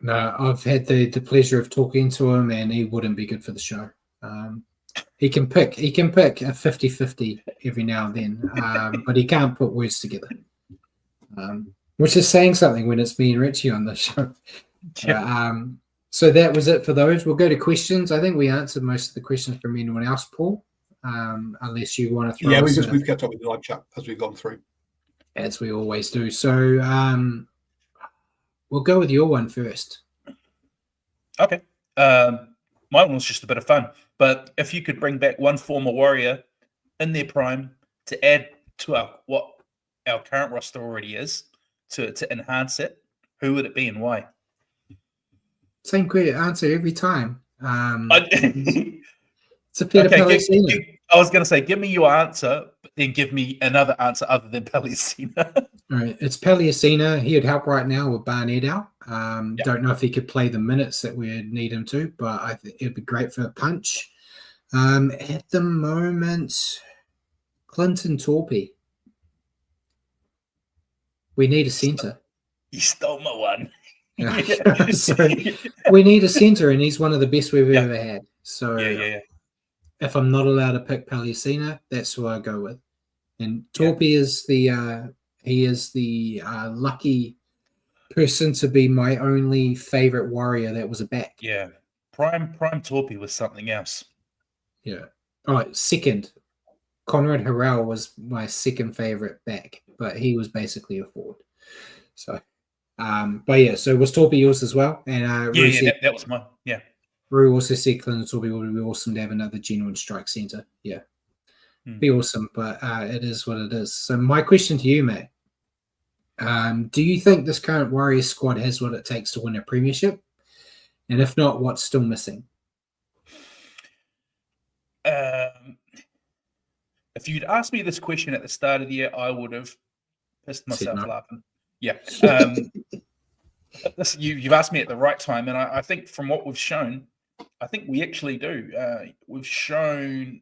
S1: No, I've had the pleasure of talking to him, and he wouldn't be good for the show. He can pick a 50-50 every now and then, but he can't put words together. Which is saying something when it's me and Richie on the show. So that was it for those. We'll go to questions. I think we answered most of the questions from anyone else, Paul. Unless you want to throw
S3: we've kept up with the live chat as we've gone through,
S1: as we always do. So we'll go with your one first.
S2: Okay. My one was just a bit of fun. But if you could bring back one former Warrior in their prime to add to what our current roster already is to enhance it, who would it be and why?
S1: Same answer every time. It's a Peter
S2: Okay,
S1: Palestina.
S2: I was going to say, give me your answer, but then give me another answer other than Palestina.
S1: All right, it's Palestina. He would help right now with Barnett out. Don't know if he could play the minutes that we need him to, but I think it'd be great for a punch. At the moment, Clinton Torpy. We need a centre.
S2: You stole my one.
S1: So we need a centre, and he's one of the best we've ever had. So if I'm not allowed to pick Palestina, that's who I go with. And Torpy is the lucky person to be my only favorite Warrior that was a back.
S2: Yeah, prime Torpy was something else.
S1: Yeah. All right, second, Conrad Harrell was my second favorite back, but he was basically a forward. So, but yeah, so was Torpy yours as well? And
S2: that was mine. Yeah.
S1: Rue also said Clinton Torpy would be awesome to have another genuine strike centre. Yeah. Be awesome, but it is what it is. So my question to you, Matt, do you think this current Warriors squad has what it takes to win a premiership? And if not, what's still missing?
S2: If you'd asked me this question at the start of the year, I would have pissed myself laughing. Yeah. You've asked me at the right time, and I think from what we've shown, I think we actually do. We've shown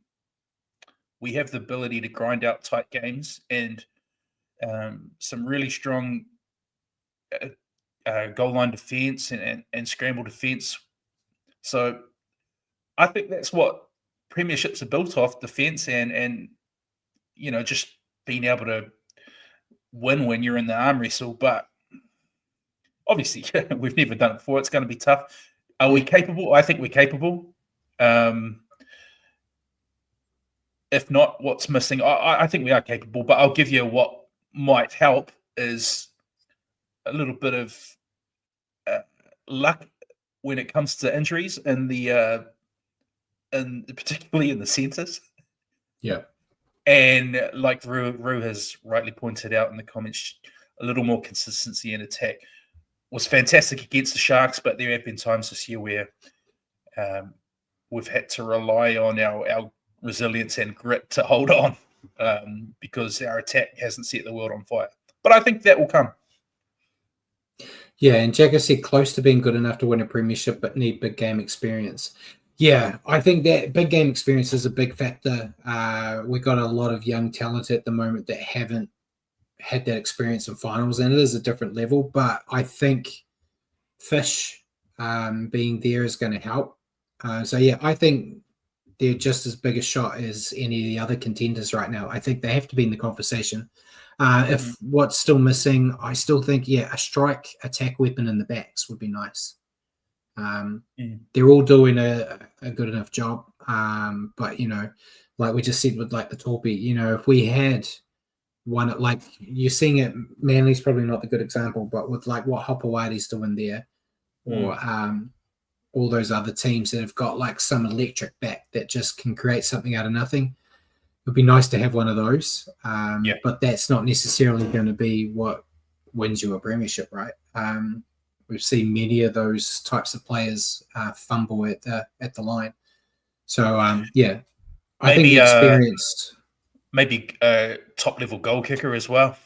S2: we have the ability to grind out tight games and some really strong goal line defense and scramble defense. So I think that's what premierships are built off: defense and just being able to win when you're in the arm wrestle. But obviously, we've never done it before. It's going to be tough. Are we capable? I think we're capable. If not, what's missing? I think we are capable, but I'll give you what might help is a little bit of luck when it comes to injuries and particularly in the centres.
S1: Yeah.
S2: And like Rue has rightly pointed out in the comments, a little more consistency in attack was fantastic against the Sharks, but there have been times this year where we've had to rely on our resilience and grit to hold on because our attack hasn't set the world on fire. But I think that will come.
S1: Yeah, and Jagger said close to being good enough to win a premiership, but need big game experience. Yeah, I think that big game experience is a big factor. We got a lot of young talent at the moment that haven't had that experience in finals, and it is a different level. But I think Fish being there is going to help. So yeah, I think they're just as big a shot as any of the other contenders right now. I think they have to be in the conversation. If what's still missing, I still think, a strike attack weapon in the backs would be nice. They're all doing a good enough job. But, like we just said with like the Torpy, if we had one, like you're seeing it, Manly's probably not the good example, but with like what Hopewadi's doing there or all those other teams that have got like some electric back that just can create something out of nothing. It would be nice to have one of those, but that's not necessarily going to be what wins you a premiership, right? We've seen many of those types of players fumble at the line. So, I think experienced.
S2: Maybe a top-level goal kicker as well.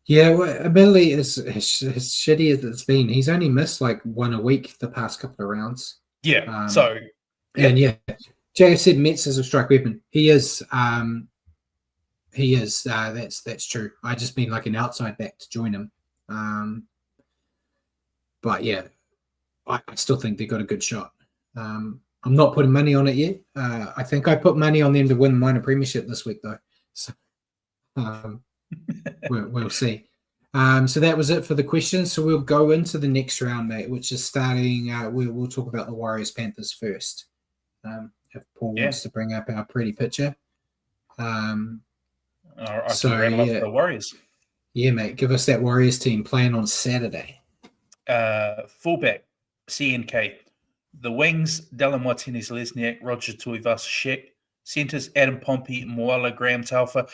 S1: Yeah, well, admittedly, as shitty as it's been, he's only missed like one a week the past couple of rounds.
S2: Yeah,
S1: Jay said Metz is a strike weapon. He is. That's true. I just mean like an outside back to join him. But yeah, I still think they got a good shot. I'm not putting money on it yet. I think I put money on them to win the minor premiership this week though. So we'll see. So that was it for the questions. So we'll go into the next round, mate, which is starting. We'll talk about the Warriors Panthers first. If Paul wants to bring up our pretty picture.
S2: I can rattle off the Warriors.
S1: Yeah, mate. Give us that Warriors team playing on Saturday.
S2: Fullback, CNK. The wings, Dylan Martinez-Lesniak, Roger Tuivasa-Sheck. Centres, Adam Pompey, Moala, Graham Taufa.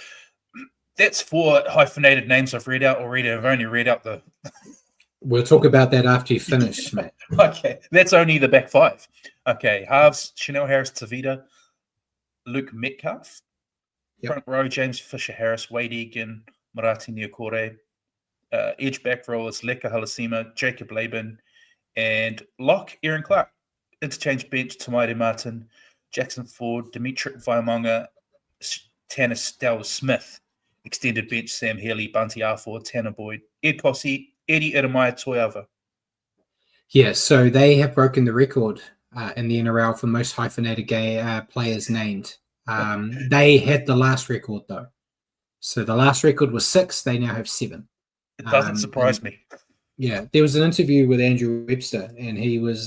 S2: That's 4 hyphenated names I've read out already. I've only read out the...
S1: We'll talk about that after you finish, mate.
S2: Okay, that's only the back 5. Okay, halves, Chanel Harris-Tavita, Luke Metcalf.
S1: Yep.
S2: Front row, James Fisher-Harris, Wade Egan, Marati Niokore. Edge back row is Leka Halasima, Jacob Laban, and lock, Aaron Clark. Interchange bench, Tamaide Martin, Jackson Ford, Dimitri Vaimonga, Tanis Dowell-Smith. Extended bench, Sam Healy, Bunty Arford, Tanner Boyd, Ed Kossi, Eddie Edemaya Toiava.
S1: Yeah, so they have broken the record in the NRL for most hyphenated players named. They had the last record, though. So the last record was 6. They now have 7.
S2: It doesn't surprise me.
S1: Yeah, there was an interview with Andrew Webster, and he was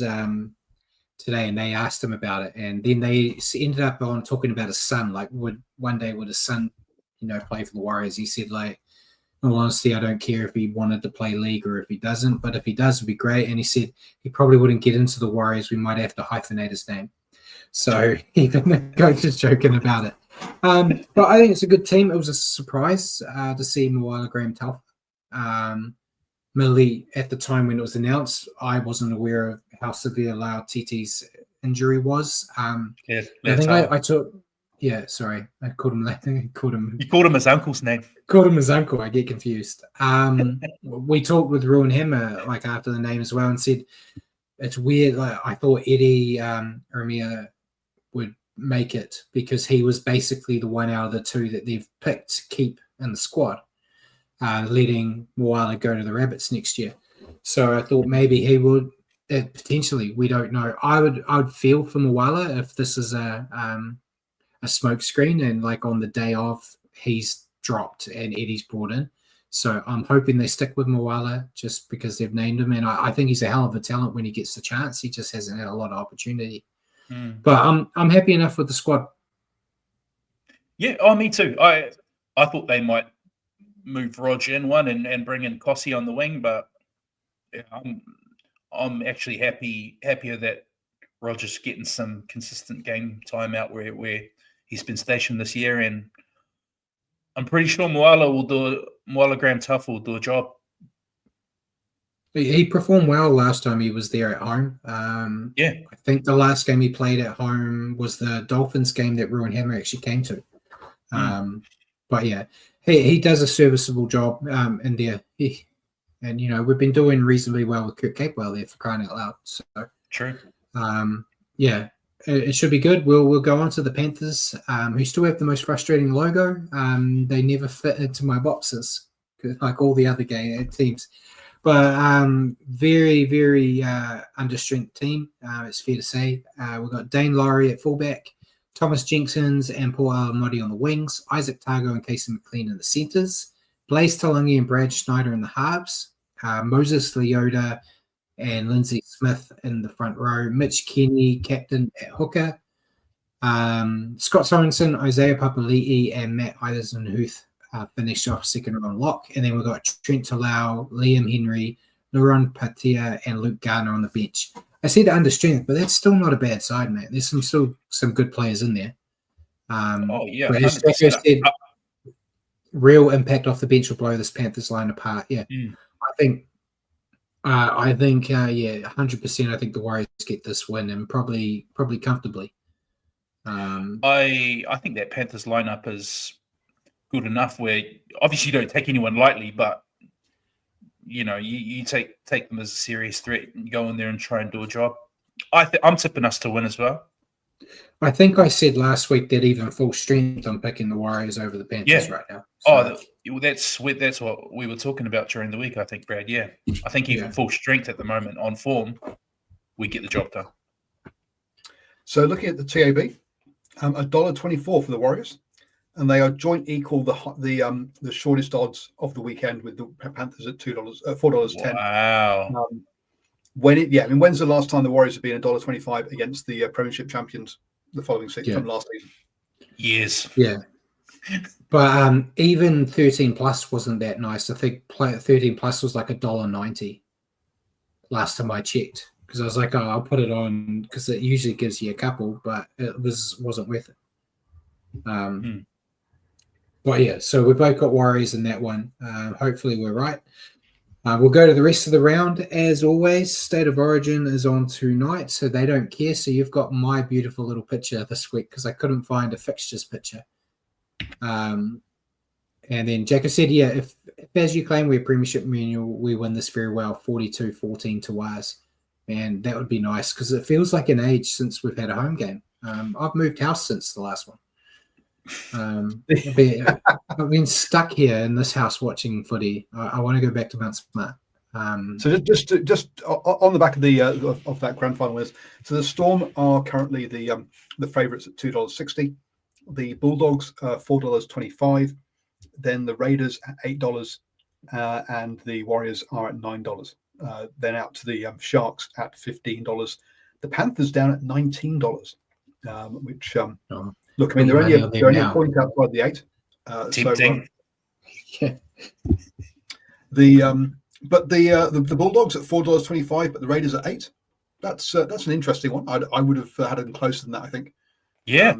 S1: today, and they asked him about it, and then they ended up on talking about his son. Like, would his son, play for the Warriors? He said, like, in all honesty, I don't care if he wanted to play league or if he doesn't, but if he does, it'd be great. And he said he probably wouldn't get into the Warriors. We might have to hyphenate his name. So even the coach is joking about it. But I think it's a good team. It was a surprise to see Moala Graham Taufa. Millie, at the time when it was announced, I wasn't aware of how severe Lau Titi's injury was. I think I took. Yeah, sorry, I called him. You called him
S2: his uncle's name.
S1: Called him his uncle. I get confused. We talked with Ruin Hammer like after the name as well, and said it's weird. Like, I thought Eddie Ermia would make it because he was basically the one out of the 2 that they've picked to keep in the squad, letting Moala go to the Rabbits next year. So I thought maybe he would. Potentially, we don't know. I would feel for Moala if this is a smoke screen and like on the day off he's dropped and Eddie's brought in. So I'm hoping they stick with Moala just because they've named him, and I think he's a hell of a talent when he gets the chance. He just hasn't had a lot of opportunity. But I'm happy enough with the squad.
S2: Yeah, me too. I thought they might move Rog in one and bring in Kossi on the wing, but I'm actually happier that Roger's getting some consistent game time out where he's been stationed this year, and I'm pretty sure Moala Graham Taufa will do a job.
S1: He performed well last time he was there at home. I think the last game he played at home was the Dolphins game that Ruin Hammer actually came to. But yeah, he does a serviceable job in there. And we've been doing reasonably well with Kurt Capewell there, for crying out loud. So
S2: true.
S1: Yeah. It should be good. We'll go on to the Panthers, who still have the most frustrating logo. They never fit into my boxes, like all the other teams. But very, very understrength team, it's fair to say. We've got Dane Laurie at fullback, Thomas Jenkins and Paul Alamodi on the wings, Isaac Targo and Casey McLean in the centres, Blaze Talangi and Brad Schneider in the halves, Moses Leota and Lindsay Smith in the front row, Mitch Kenny, captain at hooker, Scott Sorensen, Isaiah Papali'i, and Matt Eisenhuth finished off second row on lock. And then we've got Trent Talau, Liam Henry, Laurent Patia, and Luke Garner on the bench. I said under strength, but that's still not a bad side, mate. There's some good players in there. But as Jacko said, real impact off the bench will blow this Panthers line apart. Yeah, I think 100%. I think the Warriors get this win and probably comfortably.
S2: I think that Panthers lineup is good enough where obviously you don't take anyone lightly, but you take them as a serious threat and go in there and try and do a job. I'm tipping us to win as well.
S1: I think I said last week that even full strength, I'm picking the Warriors over the Panthers right now. So. That's
S2: what we were talking about during the week, I think, Brad. Yeah, I think even full strength at the moment on form, we get the job done.
S3: So looking at the TAB, $1.24 for the Warriors, and they are joint equal the shortest odds of the weekend with the Panthers at $4.10.
S2: Wow.
S3: When's the last time the Warriors have been $1.25 against the Premiership champions the following season from last season?
S2: Years.
S1: Yeah. But even 13 plus wasn't that nice. I think 13 plus was like $1.90 last time I checked, because I was like, oh, I'll put it on because it usually gives you a couple, but it wasn't worth it. But yeah, so we both got Warriors in that one. Hopefully we're right. We'll go to the rest of the round. As always, State of Origin is on tonight, so they don't care. So you've got my beautiful little picture this week because I couldn't find a fixtures picture. And then Jacob said, yeah, if as you claim we're Premiership manual, we win this very well, 42-14 to Wires. And that would be nice because it feels like an age since we've had a home game. I've moved house since the last one. I've been stuck here in this house watching footy. I want to go back to Mount Smart.
S3: So just on the back of the of that grand final list, so the Storm are currently the favourites at $2.60, the Bulldogs $4.25, then the Raiders at $8, and the Warriors are at $9. Then out to the Sharks at $15. The Panthers down at $19, which look, I mean they're only a point outside the 8. But the Bulldogs at $4.25, but the Raiders at $8. That's an interesting one. I would have had them closer than that, I think.
S2: Yeah.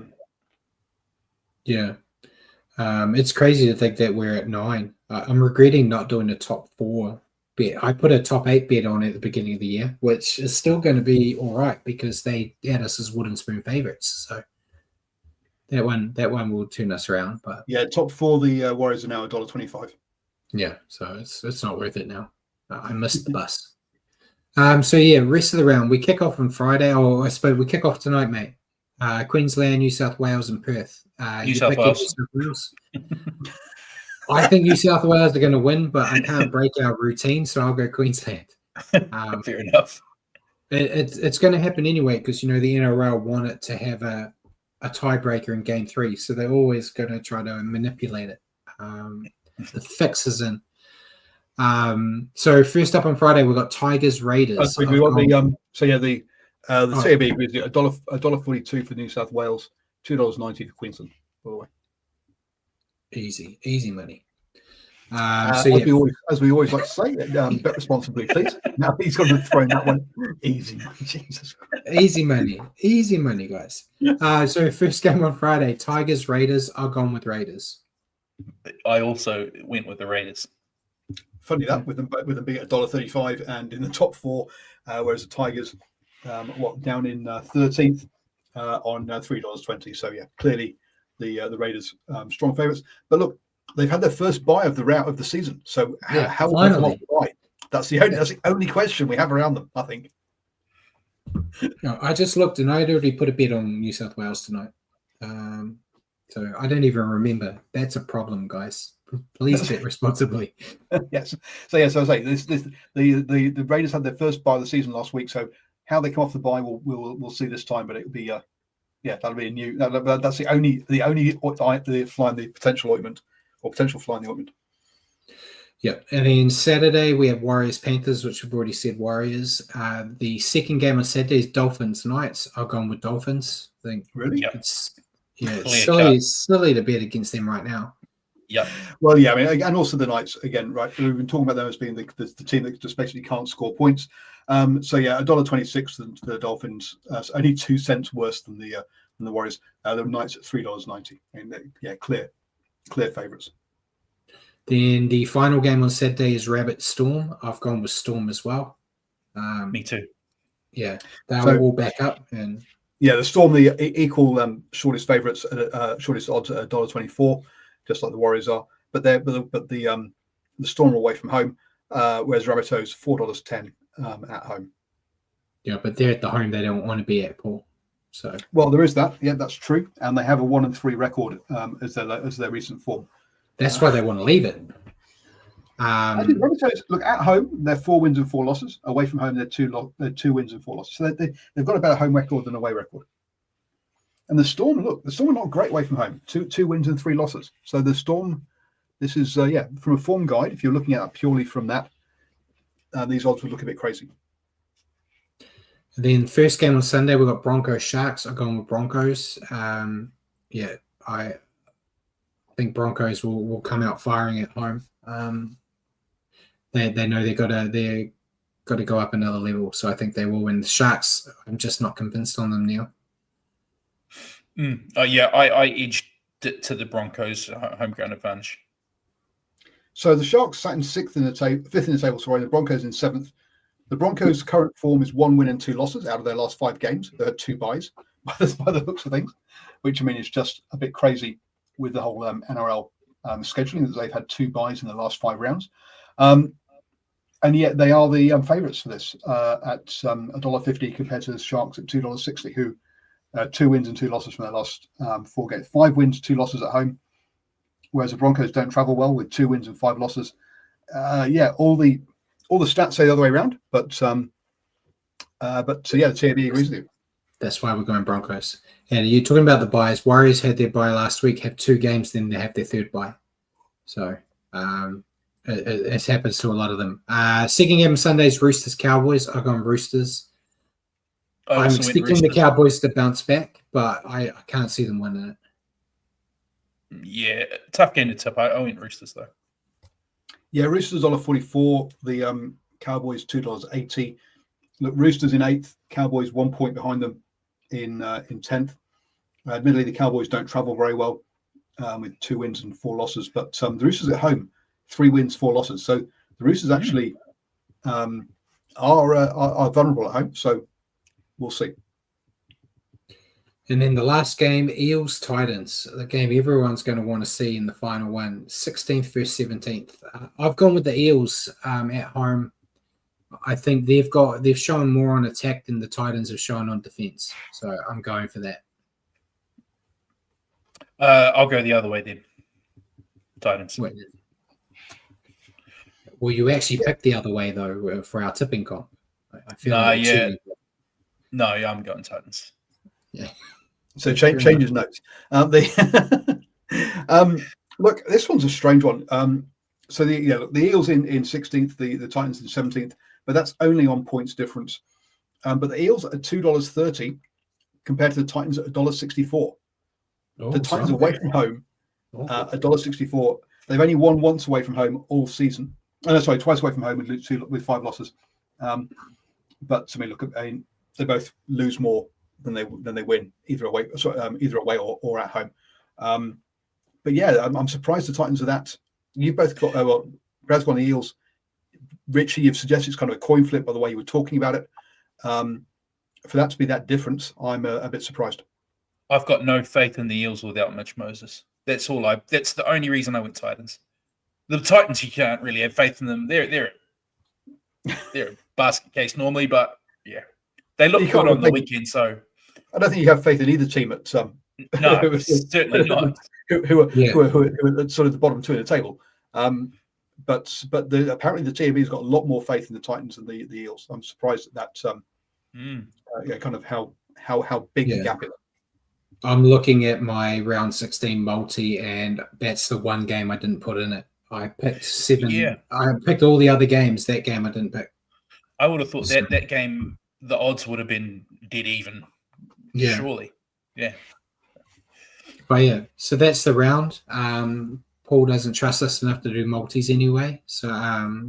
S1: It's crazy to think that we're at 9. I'm regretting not doing a top 4 bet. I put a top 8 bet on at the beginning of the year, which is still going to be all right because they had us as wooden spoon favorites. So that one will turn us around. But
S3: yeah, top 4, the Warriors are now $1.25.
S1: Yeah, so it's not worth it now. I missed the bus. So yeah, rest of the round. We kick off on Friday, or I suppose we kick off tonight, mate. Queensland, New South Wales, and Perth.
S2: New South Wales.
S1: I think New South Wales are going to win, but I can't break our routine, so I'll go Queensland.
S2: Fair enough.
S1: It's going to happen anyway because the NRL want it to have a tiebreaker in Game 3, so they're always going to try to manipulate it. The fix is in. So first up on Friday we've got Tigers Raiders.
S3: We got the CAB is $1.42 for New South Wales, $2.90 for Queensland. By the way,
S1: easy money.
S3: As we always like to say, bet responsibly, please. Now he's going to throw in that one. Easy money, Jesus Christ.
S1: Easy money, guys. So first game on Friday, Tigers Raiders. I've gone with Raiders.
S2: I also went with the Raiders.
S3: Funny that with them being at $1.35 and in the top 4, whereas the Tigers, down in 13th on $3.20. So yeah, clearly the Raiders strong favourites. But look, they've had their first bye of the season. So how will they come off the bye? That's the only question we have around them, I think.
S1: No, I just looked and I'd already put a bet on New South Wales tonight. So I don't even remember. That's a problem, guys. Please bet responsibly.
S3: Yes. So I was saying the Raiders had their first bye of the season last week. So how they come off the bye, we'll see this time. But it would be that'll be a new. That's the only fly in the potential ointment or potential fly in the ointment.
S1: Yeah, and then Saturday we have Warriors Panthers, which we've already said Warriors. The second game on Saturday is Dolphins Knights. I've gone with Dolphins. I think
S3: really,
S1: it's silly to bet against them right now.
S2: Yeah.
S3: Well, yeah. I mean, and also the Knights again, right? We've been talking about them as being the team that just basically can't score points. So yeah, $1.26 to the Dolphins. Only 2 cents worse than the Warriors. The Knights at $3.90. I mean, clear favourites.
S1: Then the final game on Saturday is Rabbit Storm. I've gone with Storm as well.
S2: Me too.
S1: Yeah, they're all back up and.
S3: Yeah, the Storm, the equal shortest favourites, shortest odds at $1.24, just like the Warriors are. But the Storm are away from home, whereas Rabbitohs $4.10 at home.
S1: Yeah, but they're at the home they don't want to be at, Paul. So
S3: there is that. Yeah, that's true, and they have a 1-3 record as their recent form.
S1: That's why they want to leave it.
S3: I think Rabbitohs look at home. They're 4 wins and 4 losses. Away from home, they're 2 wins and 4 losses. So they've got a better home record than away record. And the Storm are not great away from home. Two wins and 3 losses. So the Storm, this is from a form guide. If you're looking at it purely from that, these odds would look a bit crazy.
S1: And then first game on Sunday, we've got Broncos Sharks. I'm going with Broncos. I think Broncos will come out firing at home. They know they're got to go up another level, so I think they will win. The Sharks, I'm just not convinced on them, Neil.
S2: I edged it to the Broncos home ground advantage.
S3: So the Sharks sat in fifth in the table. Sorry, the Broncos in 7th. The Broncos' current form is 1 win and 2 losses out of their last 5 games. They had 2 byes by the looks of things, which I mean is just a bit crazy with the whole NRL scheduling that they've had 2 byes in the last 5 rounds. And yet they are the favourites for this at $1.50 compared to the Sharks at $2.60, who 2 wins and 2 losses from their last 4 games. 5 wins, 2 losses at home, whereas the Broncos don't travel well with 2 wins and 5 losses. All the stats say the other way around, but the TAB agrees with you.
S1: That's why we're going Broncos. And you're talking about the byes. Warriors had their bye last week, have 2 games, then they have their 3rd bye. So it happens to a lot of them. Second game Sunday's Roosters Cowboys. I'm going Roosters. I'm expecting the Cowboys to bounce back, but I can't see them winning it.
S2: Yeah, tough game to tip. I went Roosters though.
S3: Yeah, Roosters $1.44. The Cowboys $2.80. Look, Roosters in 8th. Cowboys 1 point behind them in 10th. Admittedly, the Cowboys don't travel very well with 2 wins and 4 losses, but the Roosters at home 3 wins, 4 losses. So the Roosters actually are vulnerable at home. So we'll see.
S1: And then the last game, Eels-Titans, the game everyone's going to want to see in the final one, 16th versus 17th. I've gone with the Eels at home. I think they've shown more on attack than the Titans have shown on defense. So I'm going for that.
S2: I'll go the other way then. Titans.
S1: Wait. Well, you actually picked the other way, though, for our tipping comp. I feel
S2: I'm going Titans.
S1: Yeah.
S3: So changes notes. Look, this one's a strange one. So the Eels in 16th, the Titans in 17th, but that's only on points difference. But the Eels at $2.30 compared to the Titans at $1.64. The Titans away from home at $1.64. They've only won once away from home all season. Twice away from home with 5 losses. But I mean, look, they both lose more than they win either away or at home. But yeah, I'm surprised the Titans are that. You've both got Brad's got the Eels. Richie, you've suggested it's kind of a coin flip by the way you were talking about it. For that to be that difference, I'm a bit surprised.
S2: I've got no faith in the Eels without Mitch Moses. That's the only reason I went Titans. The Titans, you can't really have faith in them. They're a basket case normally, but yeah, they look good on the weekend. So
S3: I don't think you have faith in either team at
S2: no, certainly not.
S3: Who are sort of the bottom 2 of the table. But apparently the TAB's got a lot more faith in the Titans than the Eels. I'm surprised at that. Kind of how big the gap is.
S1: I'm looking at my round 16 multi, and that's the one game I didn't put in it. I picked 7. Yeah. I picked all the other games. That game I didn't pick.
S2: I would have thought that game, the odds would have been dead even.
S1: Yeah.
S2: Surely. Yeah.
S1: But yeah, so that's the round. Paul doesn't trust us enough to do multis anyway. So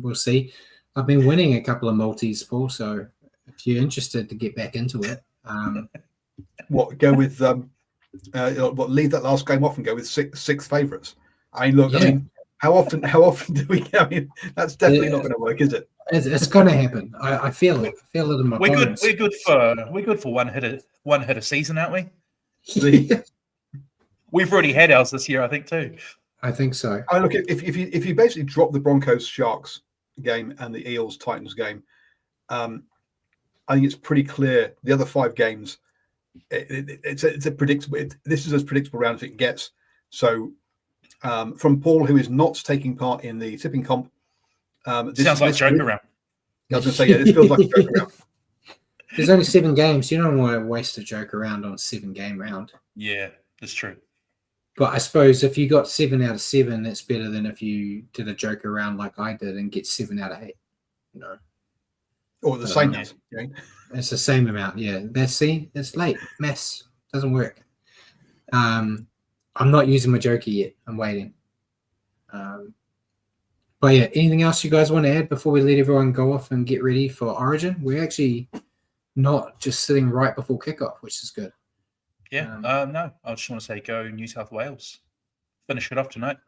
S1: we'll see. I've been winning a couple of multis, Paul. So if you're interested to get back into it.
S3: Go with leave that last game off and go with six favourites. I mean, how often do we? I mean, that's definitely not going to work, is it?
S1: It's going to happen. I feel it. I feel it in my bones.
S2: We're good for one hit a season, aren't we?
S1: Yeah.
S2: We've already had ours this year, I think, too.
S1: I think so.
S3: I look, if you basically drop the Broncos Sharks game and the Eels Titans game, I think it's pretty clear the other 5 games. It's a predictable. This is as predictable round as it gets. So, from Paul, who is not taking part in the tipping comp,
S2: this sounds like a joke around.
S3: I was going to say, this feels like a joke around.
S1: There's only 7 games. You don't want to waste a joker round on a 7-game round.
S2: Yeah, that's true.
S1: But I suppose if you got 7 out of 7, that's better than if you did a joker round like I did and get 7 out of 8. You know.
S3: Or the same.
S2: Yeah.
S1: It's the same amount. Yeah. It's late. Mess. Doesn't work. I'm not using my joker yet. I'm waiting. But yeah, anything else you guys want to add before we let everyone go off and get ready for Origin? We're actually not just sitting right before kickoff, which is good.
S2: Yeah, no, I just want to say go New South Wales. Finish it off tonight.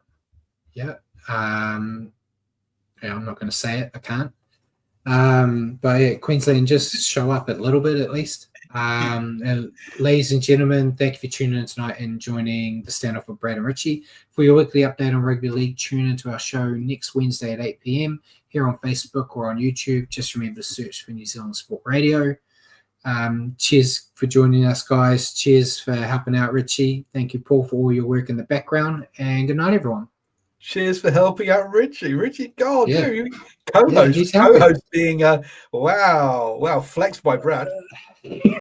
S1: Yeah. I'm not going to say it. I can't. But yeah, Queensland just show up a little bit at least. And ladies and gentlemen, thank you for tuning in tonight and joining the Standoff with Brad and Richie. For your weekly update on rugby league, tune into our show next Wednesday at 8 p.m. here on Facebook or on YouTube. Just remember to search for New Zealand Sport Radio. Cheers for joining us, guys. Cheers for helping out, Richie. Thank you, Paul, for all your work in the background. And good night, everyone.
S3: Cheers for helping out Richie. Richie, God,
S1: Yeah.
S3: dude, co-host,
S1: he's helping.
S3: co-host being wow, flexed by Brad.